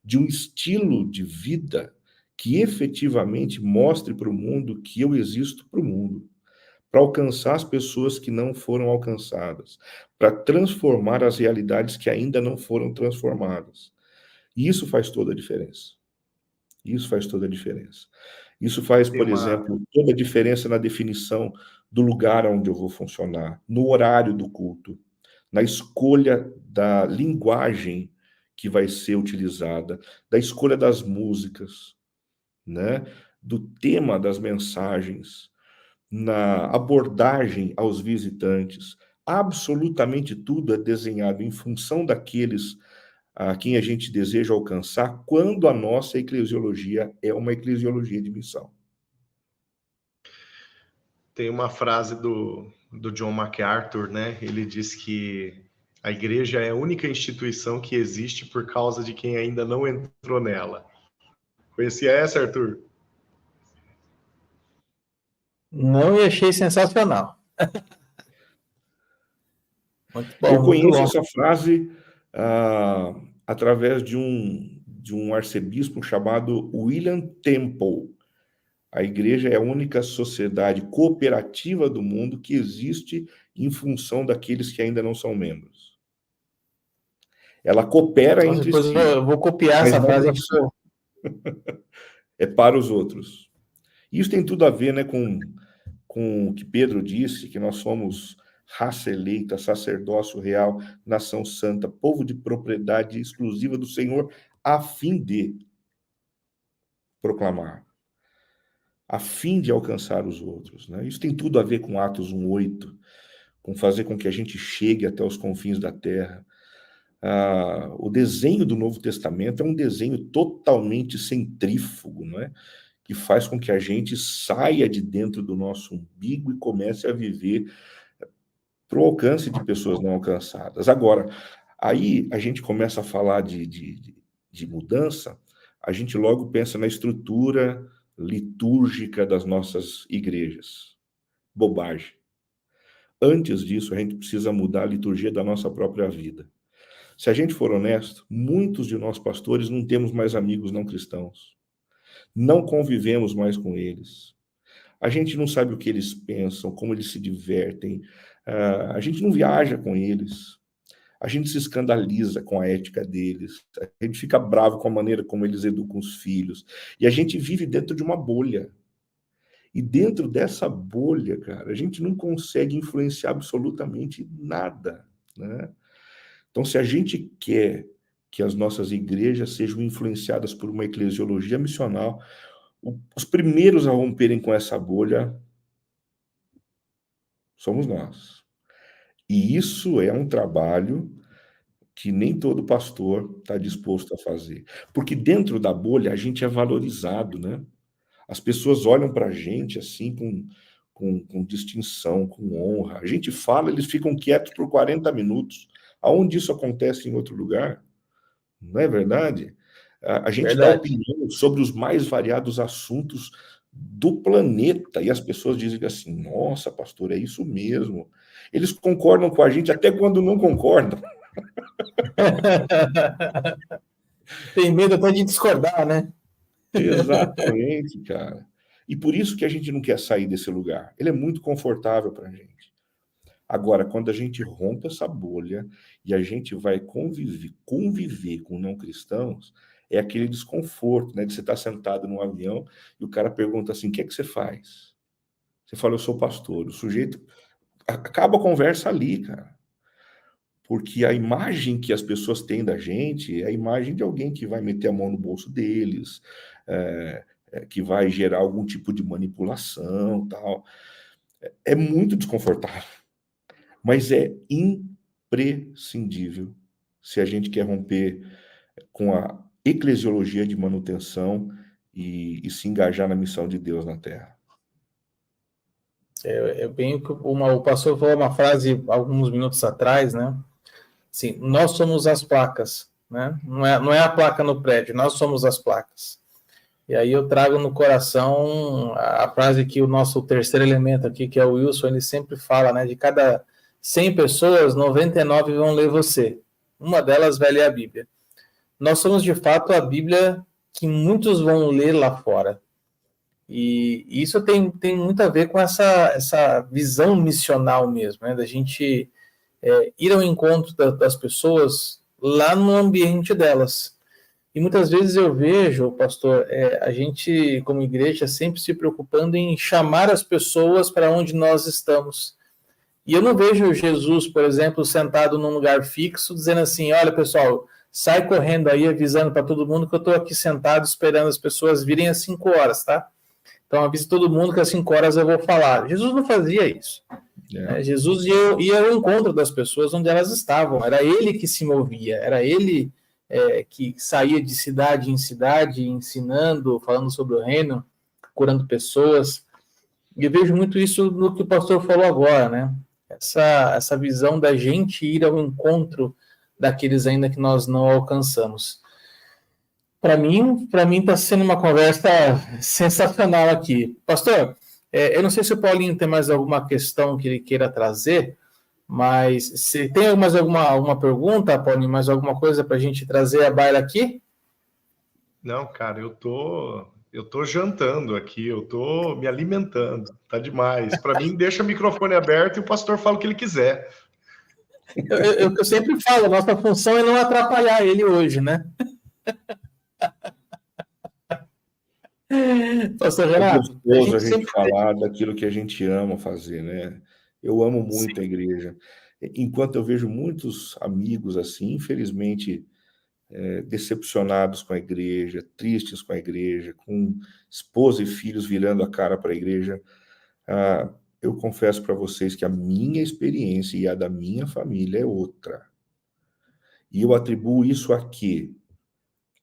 de um estilo de vida que efetivamente mostre para o mundo que eu existo para o mundo, para alcançar as pessoas que não foram alcançadas, para transformar as realidades que ainda não foram transformadas. E isso faz toda a diferença. Isso faz toda a diferença. Isso faz, por exemplo, toda a diferença na definição do lugar onde eu vou funcionar, no horário do culto, na escolha da linguagem que vai ser utilizada, da escolha das músicas, né? Do tema das mensagens, na abordagem aos visitantes. Absolutamente tudo é desenhado em função daqueles a quem a gente deseja alcançar, quando a nossa eclesiologia é uma eclesiologia de missão. Tem uma frase do John MacArthur, né? Ele diz que a igreja é a única instituição que existe por causa de quem ainda não entrou nela. Conhecia essa, Arthur? Não, e achei sensacional. Muito bom, Eu muito conheço bom. essa frase através de um arcebispo chamado William Temple. A igreja é a única sociedade cooperativa do mundo que existe em função daqueles que ainda não são membros. Ela coopera Nossa, entre depois si, eu vou copiar mas essa não frase para aqui. si. É para os outros. Isso tem tudo a ver, né, com o que Pedro disse, que nós somos raça eleita, sacerdócio real, nação santa, povo de propriedade exclusiva do Senhor, a fim de proclamar, a fim de alcançar os outros, né? Isso tem tudo a ver com Atos 1:8, com fazer com que a gente chegue até os confins da terra. O desenho do Novo Testamento é um desenho totalmente centrífugo, não é? Que faz com que a gente saia de dentro do nosso umbigo e comece a viver para o alcance de pessoas não alcançadas. Agora, aí a gente começa a falar de mudança, a gente logo pensa na estrutura litúrgica das nossas igrejas. Bobagem. Antes disso, a gente precisa mudar a liturgia da nossa própria vida. Se a gente for honesto, muitos de nós pastores não temos mais amigos não cristãos. Não convivemos mais com eles. A gente não sabe o que eles pensam, como eles se divertem. A gente não viaja com eles. A gente se escandaliza com a ética deles. A gente fica bravo com a maneira como eles educam os filhos. E a gente vive dentro de uma bolha. E dentro dessa bolha, cara, a gente não consegue influenciar absolutamente nada, né? Então, se a gente quer que as nossas igrejas sejam influenciadas por uma eclesiologia missional, os primeiros a romperem com essa bolha somos nós. E isso é um trabalho que nem todo pastor está disposto a fazer. Porque dentro da bolha a gente é valorizado, né? As pessoas olham para a gente assim com distinção, com honra. A gente fala, eles ficam quietos por 40 minutos. Aonde isso acontece em outro lugar? Não é verdade? A gente dá opinião sobre os mais variados assuntos do planeta e as pessoas dizem assim, nossa, pastor, é isso mesmo. Eles concordam com a gente até quando não concordam. Tem medo até de discordar, né? Exatamente, cara. E por isso que a gente não quer sair desse lugar. Ele é muito confortável para a gente. Agora, quando a gente rompe essa bolha e a gente vai conviver com não cristãos, é aquele desconforto, né? De você estar sentado num avião e o cara pergunta assim, o que é que você faz? Você fala, eu sou pastor. O sujeito acaba a conversa ali, cara. Porque a imagem que as pessoas têm da gente é a imagem de alguém que vai meter a mão no bolso deles, que vai gerar algum tipo de manipulação, tal. É muito desconfortável, mas é imprescindível se a gente quer romper com a eclesiologia de manutenção e se engajar na missão de Deus na Terra. É bem o que o pastor falou uma frase alguns minutos atrás, né? Assim, nós somos as placas, né? Não é a placa no prédio, nós somos as placas. E aí eu trago no coração a frase que o nosso terceiro elemento aqui, que é o Wilson, ele sempre fala, né? De cada 100 pessoas, 99 vão ler você. Uma delas vai ler a Bíblia. Nós somos, de fato, a Bíblia que muitos vão ler lá fora. E isso tem muito a ver com essa visão missional mesmo, né? Da gente ir ao encontro das pessoas lá no ambiente delas. E muitas vezes eu vejo, pastor, a gente, como igreja, sempre se preocupando em chamar as pessoas para onde nós estamos. E eu não vejo Jesus, por exemplo, sentado num lugar fixo, dizendo assim, olha, pessoal, sai correndo aí, avisando para todo mundo que eu estou aqui sentado esperando as pessoas virem às 5 horas, tá? Então avisa todo mundo que às 5 horas eu vou falar. Jesus não fazia isso. Jesus ia ao encontro das pessoas onde elas estavam. Era ele que se movia, era ele que saía de cidade em cidade, ensinando, falando sobre o reino, curando pessoas. E eu vejo muito isso no que o pastor falou agora, né? Essa visão da gente ir ao encontro daqueles ainda que nós não alcançamos. Para mim está sendo uma conversa sensacional aqui. Pastor, eu não sei se o Paulinho tem mais alguma questão que ele queira trazer, mas se tem mais alguma pergunta, Paulinho, mais alguma coisa para a gente trazer à baila aqui? Não, cara, eu tô jantando aqui, eu tô me alimentando, tá demais. Para mim, deixa o microfone aberto e o pastor fala o que ele quiser. Eu sempre falo, nossa função é não atrapalhar ele hoje, né? Pastor Renato, é gostoso a gente falar daquilo que a gente ama fazer, né? Eu amo muito a igreja. Enquanto eu vejo muitos amigos assim, infelizmente, decepcionados com a igreja, tristes com a igreja, com esposa e filhos virando a cara para a igreja, eu confesso para vocês que a minha experiência e a da minha família é outra. E eu atribuo isso a quê?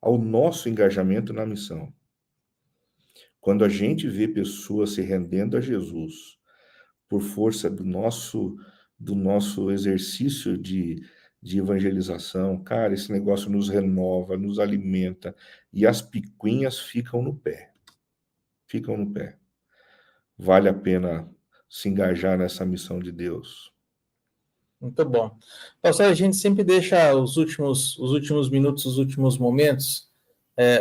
Ao nosso engajamento na missão. Quando a gente vê pessoas se rendendo a Jesus por força do nosso exercício de evangelização, cara, esse negócio nos renova, nos alimenta, e as picuinhas ficam no pé. Ficam no pé. Vale a pena se engajar nessa missão de Deus. Muito bom. Pastor, a gente sempre deixa os últimos minutos, os últimos momentos,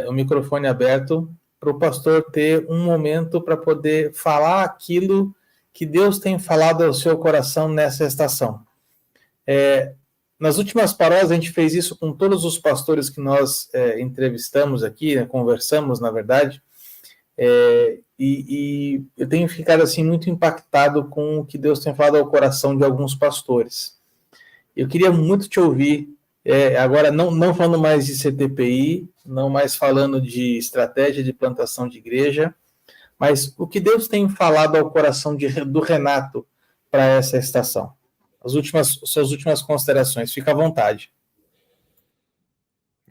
o microfone aberto para o pastor ter um momento para poder falar aquilo que Deus tem falado ao seu coração nessa estação. Nas últimas paróquias, a gente fez isso com todos os pastores que nós entrevistamos aqui, né, conversamos, na verdade, e eu tenho ficado assim muito impactado com o que Deus tem falado ao coração de alguns pastores. Eu queria muito te ouvir, agora não falando mais de CTPI, não mais falando de estratégia de plantação de igreja, mas o que Deus tem falado ao coração do Renato para essa estação. Suas últimas considerações, fica à vontade.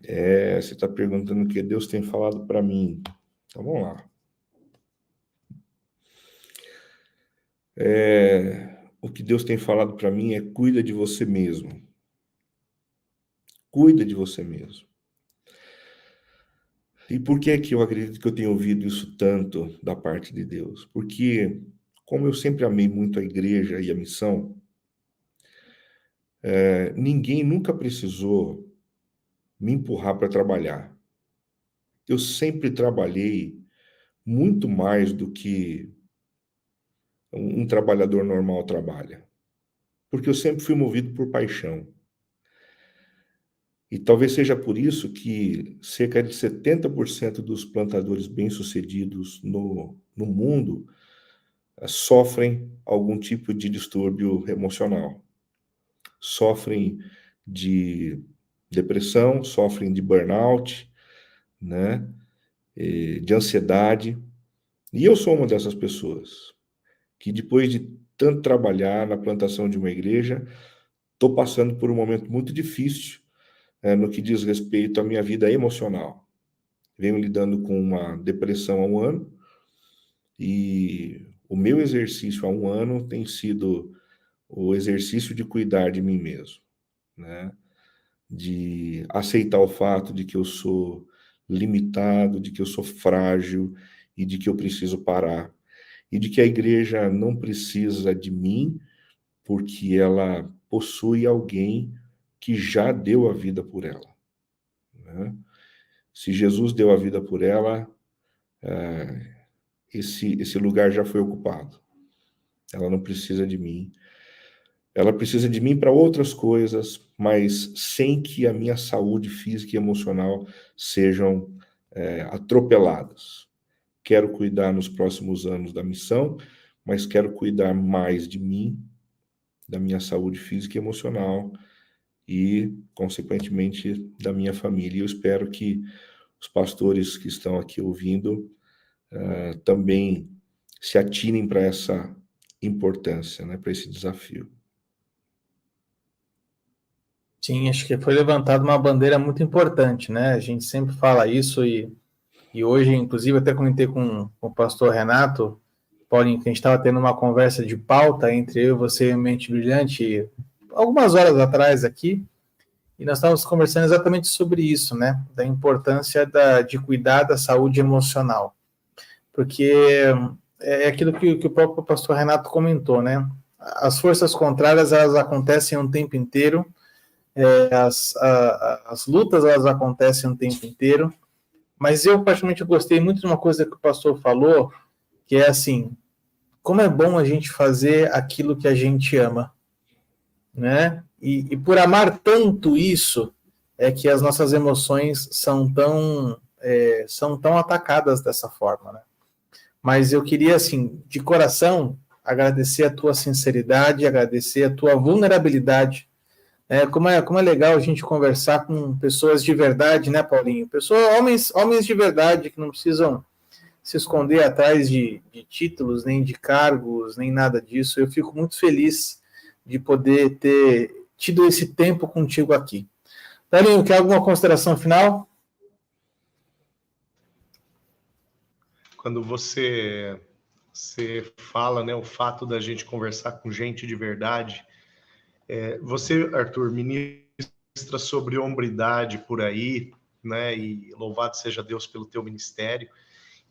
Você está perguntando o que Deus tem falado para mim. Então vamos lá. O que Deus tem falado para mim é: cuida de você mesmo. Cuida de você mesmo. E por que é que eu acredito que eu tenho ouvido isso tanto da parte de Deus? Porque, como eu sempre amei muito a igreja e a missão, ninguém nunca precisou me empurrar para trabalhar. Eu sempre trabalhei muito mais do que um trabalhador normal trabalha. Porque eu sempre fui movido por paixão. E talvez seja por isso que cerca de 70% dos plantadores bem-sucedidos no mundo sofrem algum tipo de distúrbio emocional. Sofrem de depressão, sofrem de burnout, né? de ansiedade. E eu sou uma dessas pessoas que, depois de tanto trabalhar na plantação de uma igreja, estou passando por um momento muito difícil no que diz respeito à minha vida emocional. Venho lidando com uma depressão há um ano, e o meu exercício há um ano tem sido o exercício de cuidar de mim mesmo, né? De aceitar o fato de que eu sou limitado, de que eu sou frágil e de que eu preciso parar. E de que a igreja não precisa de mim, porque ela possui alguém que já deu a vida por ela, né? Se Jesus deu a vida por ela, esse lugar já foi ocupado. Ela não precisa de mim. Ela precisa de mim para outras coisas, mas sem que a minha saúde física e emocional sejam atropeladas. Quero cuidar nos próximos anos da missão, mas quero cuidar mais de mim, da minha saúde física e emocional e, consequentemente, da minha família. E eu espero que os pastores que estão aqui ouvindo também se atinem para essa importância, né, para esse desafio. Sim, acho que foi levantada uma bandeira muito importante, né? A gente sempre fala isso e hoje, inclusive, até comentei com o pastor Renato, Paulinho, que a gente estava tendo uma conversa de pauta entre eu e você, Mente Brilhante, algumas horas atrás aqui, e nós estávamos conversando exatamente sobre isso, né? Da importância de cuidar da saúde emocional. Porque é aquilo que o próprio pastor Renato comentou, né? As forças contrárias, elas acontecem o tempo inteiro, as lutas, elas acontecem o tempo inteiro, mas eu, particularmente, gostei muito de uma coisa que o pastor falou, que é assim, como é bom a gente fazer aquilo que a gente ama, né? E por amar tanto isso, é que as nossas emoções são tão atacadas dessa forma, né? Mas eu queria, assim, de coração, agradecer a tua sinceridade, agradecer a tua vulnerabilidade. Como é legal a gente conversar com pessoas de verdade, né, Paulinho? Homens de verdade, que não precisam se esconder atrás de títulos, nem de cargos, nem nada disso. Eu fico muito feliz de poder ter tido esse tempo contigo aqui. Paulinho, quer alguma consideração final? Quando você fala, né, o fato da gente conversar com gente de verdade, você, Arthur, ministra sobre hombridade por aí, né, e louvado seja Deus pelo teu ministério,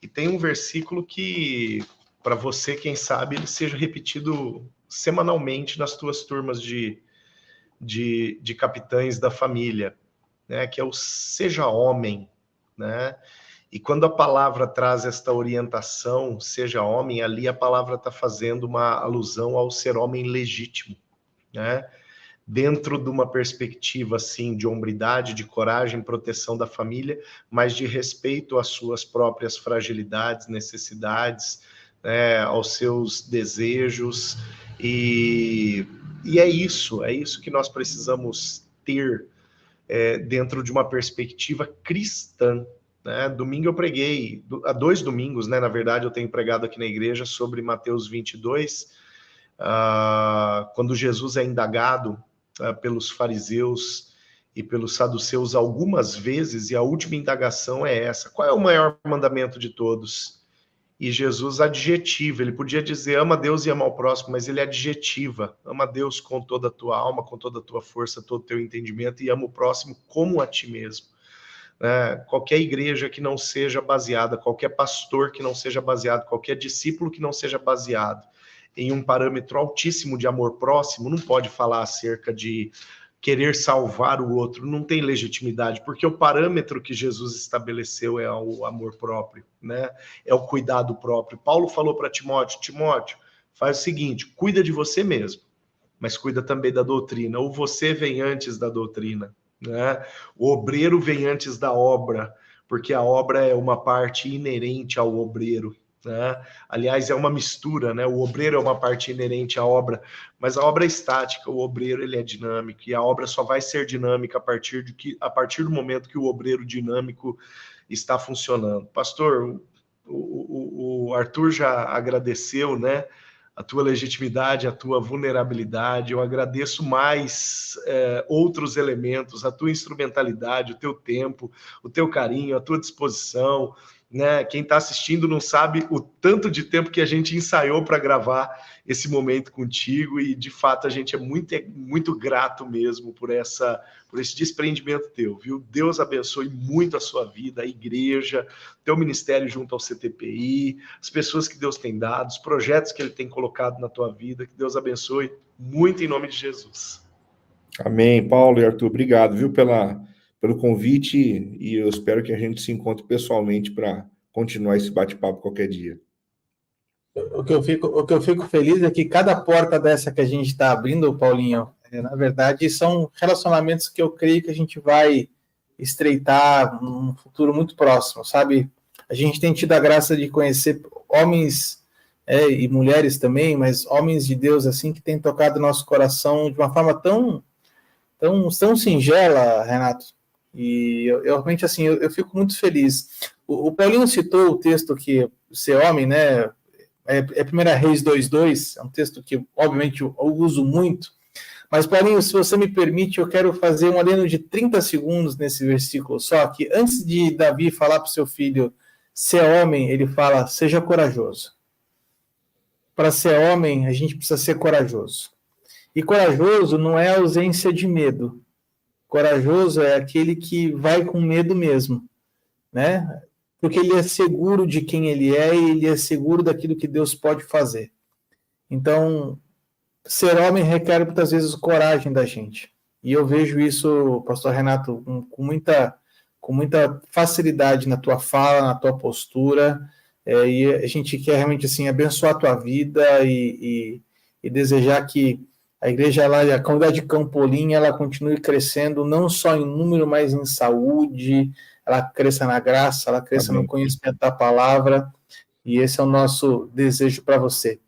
e tem um versículo que, para você, quem sabe, ele seja repetido semanalmente nas tuas turmas de capitães da família, né, que é o seja homem, né? E quando a palavra traz esta orientação, seja homem, ali a palavra está fazendo uma alusão ao ser homem legítimo, né? Dentro de uma perspectiva, assim, de hombridade, de coragem, proteção da família, mas de respeito às suas próprias fragilidades, necessidades, né, aos seus desejos, e é isso que nós precisamos ter dentro de uma perspectiva cristã, né? Domingo eu preguei, há 2 domingos, né, na verdade, eu tenho pregado aqui na igreja sobre Mateus 22, quando Jesus é indagado pelos fariseus e pelos saduceus algumas vezes, e a última indagação é essa: qual é o maior mandamento de todos? E Jesus adjetiva, ele podia dizer ama Deus e ama o próximo, mas ele adjetiva: ama Deus com toda a tua alma, com toda a tua força, todo o teu entendimento, e ama o próximo como a ti mesmo. Qualquer igreja que não seja baseada, qualquer pastor que não seja baseado, qualquer discípulo que não seja baseado em um parâmetro altíssimo de amor próximo, não pode falar acerca de querer salvar o outro, não tem legitimidade, porque o parâmetro que Jesus estabeleceu é o amor próprio, né? É o cuidado próprio. Paulo falou para Timóteo: Timóteo, faz o seguinte, cuida de você mesmo, mas cuida também da doutrina, ou você vem antes da doutrina, né? O obreiro vem antes da obra, porque a obra é uma parte inerente ao obreiro, né? Aliás, é uma mistura, né? O obreiro é uma parte inerente à obra, mas a obra é estática, o obreiro ele é dinâmico, e a obra só vai ser dinâmica a partir do momento que o obreiro dinâmico está funcionando. Pastor, o Arthur já agradeceu, né, a tua legitimidade, a tua vulnerabilidade. Eu agradeço mais outros elementos, a tua instrumentalidade, o teu tempo, o teu carinho, a tua disposição, né? Quem está assistindo não sabe o tanto de tempo que a gente ensaiou para gravar esse momento contigo, e de fato a gente é muito grato mesmo por esse desprendimento teu, viu? Deus abençoe muito a sua vida, a igreja, teu ministério junto ao CTPI, as pessoas que Deus tem dado, os projetos que Ele tem colocado na tua vida. Que Deus abençoe muito em nome de Jesus. Amém. Paulo e Arthur, obrigado, viu, pelo convite, e eu espero que a gente se encontre pessoalmente para continuar esse bate-papo qualquer dia. O que eu fico feliz é que cada porta dessa que a gente está abrindo, Paulinho, na verdade, são relacionamentos que eu creio que a gente vai estreitar num futuro muito próximo, sabe? A gente tem tido a graça de conhecer homens e mulheres também, mas homens de Deus assim que têm tocado nosso coração de uma forma tão singela, Renato. E eu realmente, assim, eu fico muito feliz. O Paulinho citou o texto que ser homem, né? É 1 Reis 2:2, é um texto que, obviamente, eu uso muito. Mas, Paulinho, se você me permite, eu quero fazer um adendo de 30 segundos nesse versículo só, que antes de Davi falar para o seu filho ser homem, ele fala, seja corajoso. Para ser homem, a gente precisa ser corajoso. E corajoso não é ausência de medo. Corajoso é aquele que vai com medo mesmo, né? Porque ele é seguro de quem ele é e ele é seguro daquilo que Deus pode fazer. Então, ser homem requer muitas vezes coragem da gente. E eu vejo isso, pastor Renato, com muita facilidade na tua fala, na tua postura, e a gente quer realmente assim, abençoar a tua vida e desejar que a igreja, a comunidade de Campolim, ela continue crescendo, não só em número, mas em saúde, ela cresça na graça, ela cresça no conhecimento da palavra, e esse é o nosso desejo para você.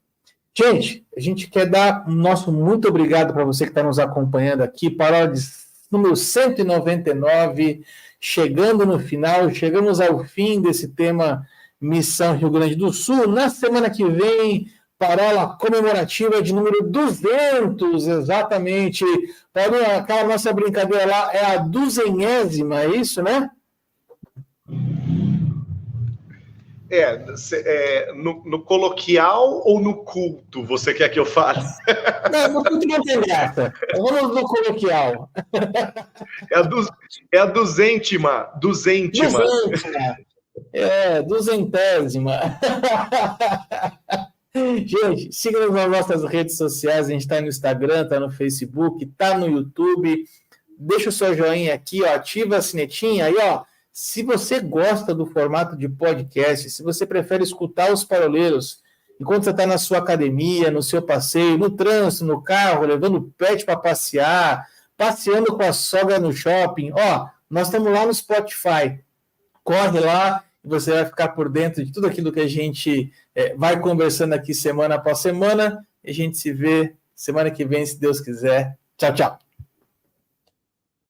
Gente, a gente quer dar o nosso muito obrigado para você que está nos acompanhando aqui, paródia número 199, chegando no final, chegamos ao fim desse tema Missão Rio Grande do Sul. Na semana que vem, parola comemorativa de número 200, exatamente. Paulinho, aquela nossa brincadeira lá é a 200ª, é isso, né? No coloquial ou no culto você quer que eu fale? Não, no culto não tem graça. Vamos no coloquial. É a 200ª. 200ª. 200ª. Gente, siga-nos nas nossas redes sociais. A gente está no Instagram, está no Facebook, está no YouTube. Deixa o seu joinha aqui, ó, ativa a sinetinha aí, ó. Se você gosta do formato de podcast, se você prefere escutar os paroleiros enquanto você está na sua academia, no seu passeio, no trânsito, no carro, levando o pet para passear, passeando com a sogra no shopping, ó, nós estamos lá no Spotify. Corre lá e você vai ficar por dentro de tudo aquilo que a gente vai conversando aqui semana após semana. E a gente se vê semana que vem, se Deus quiser. Tchau, tchau.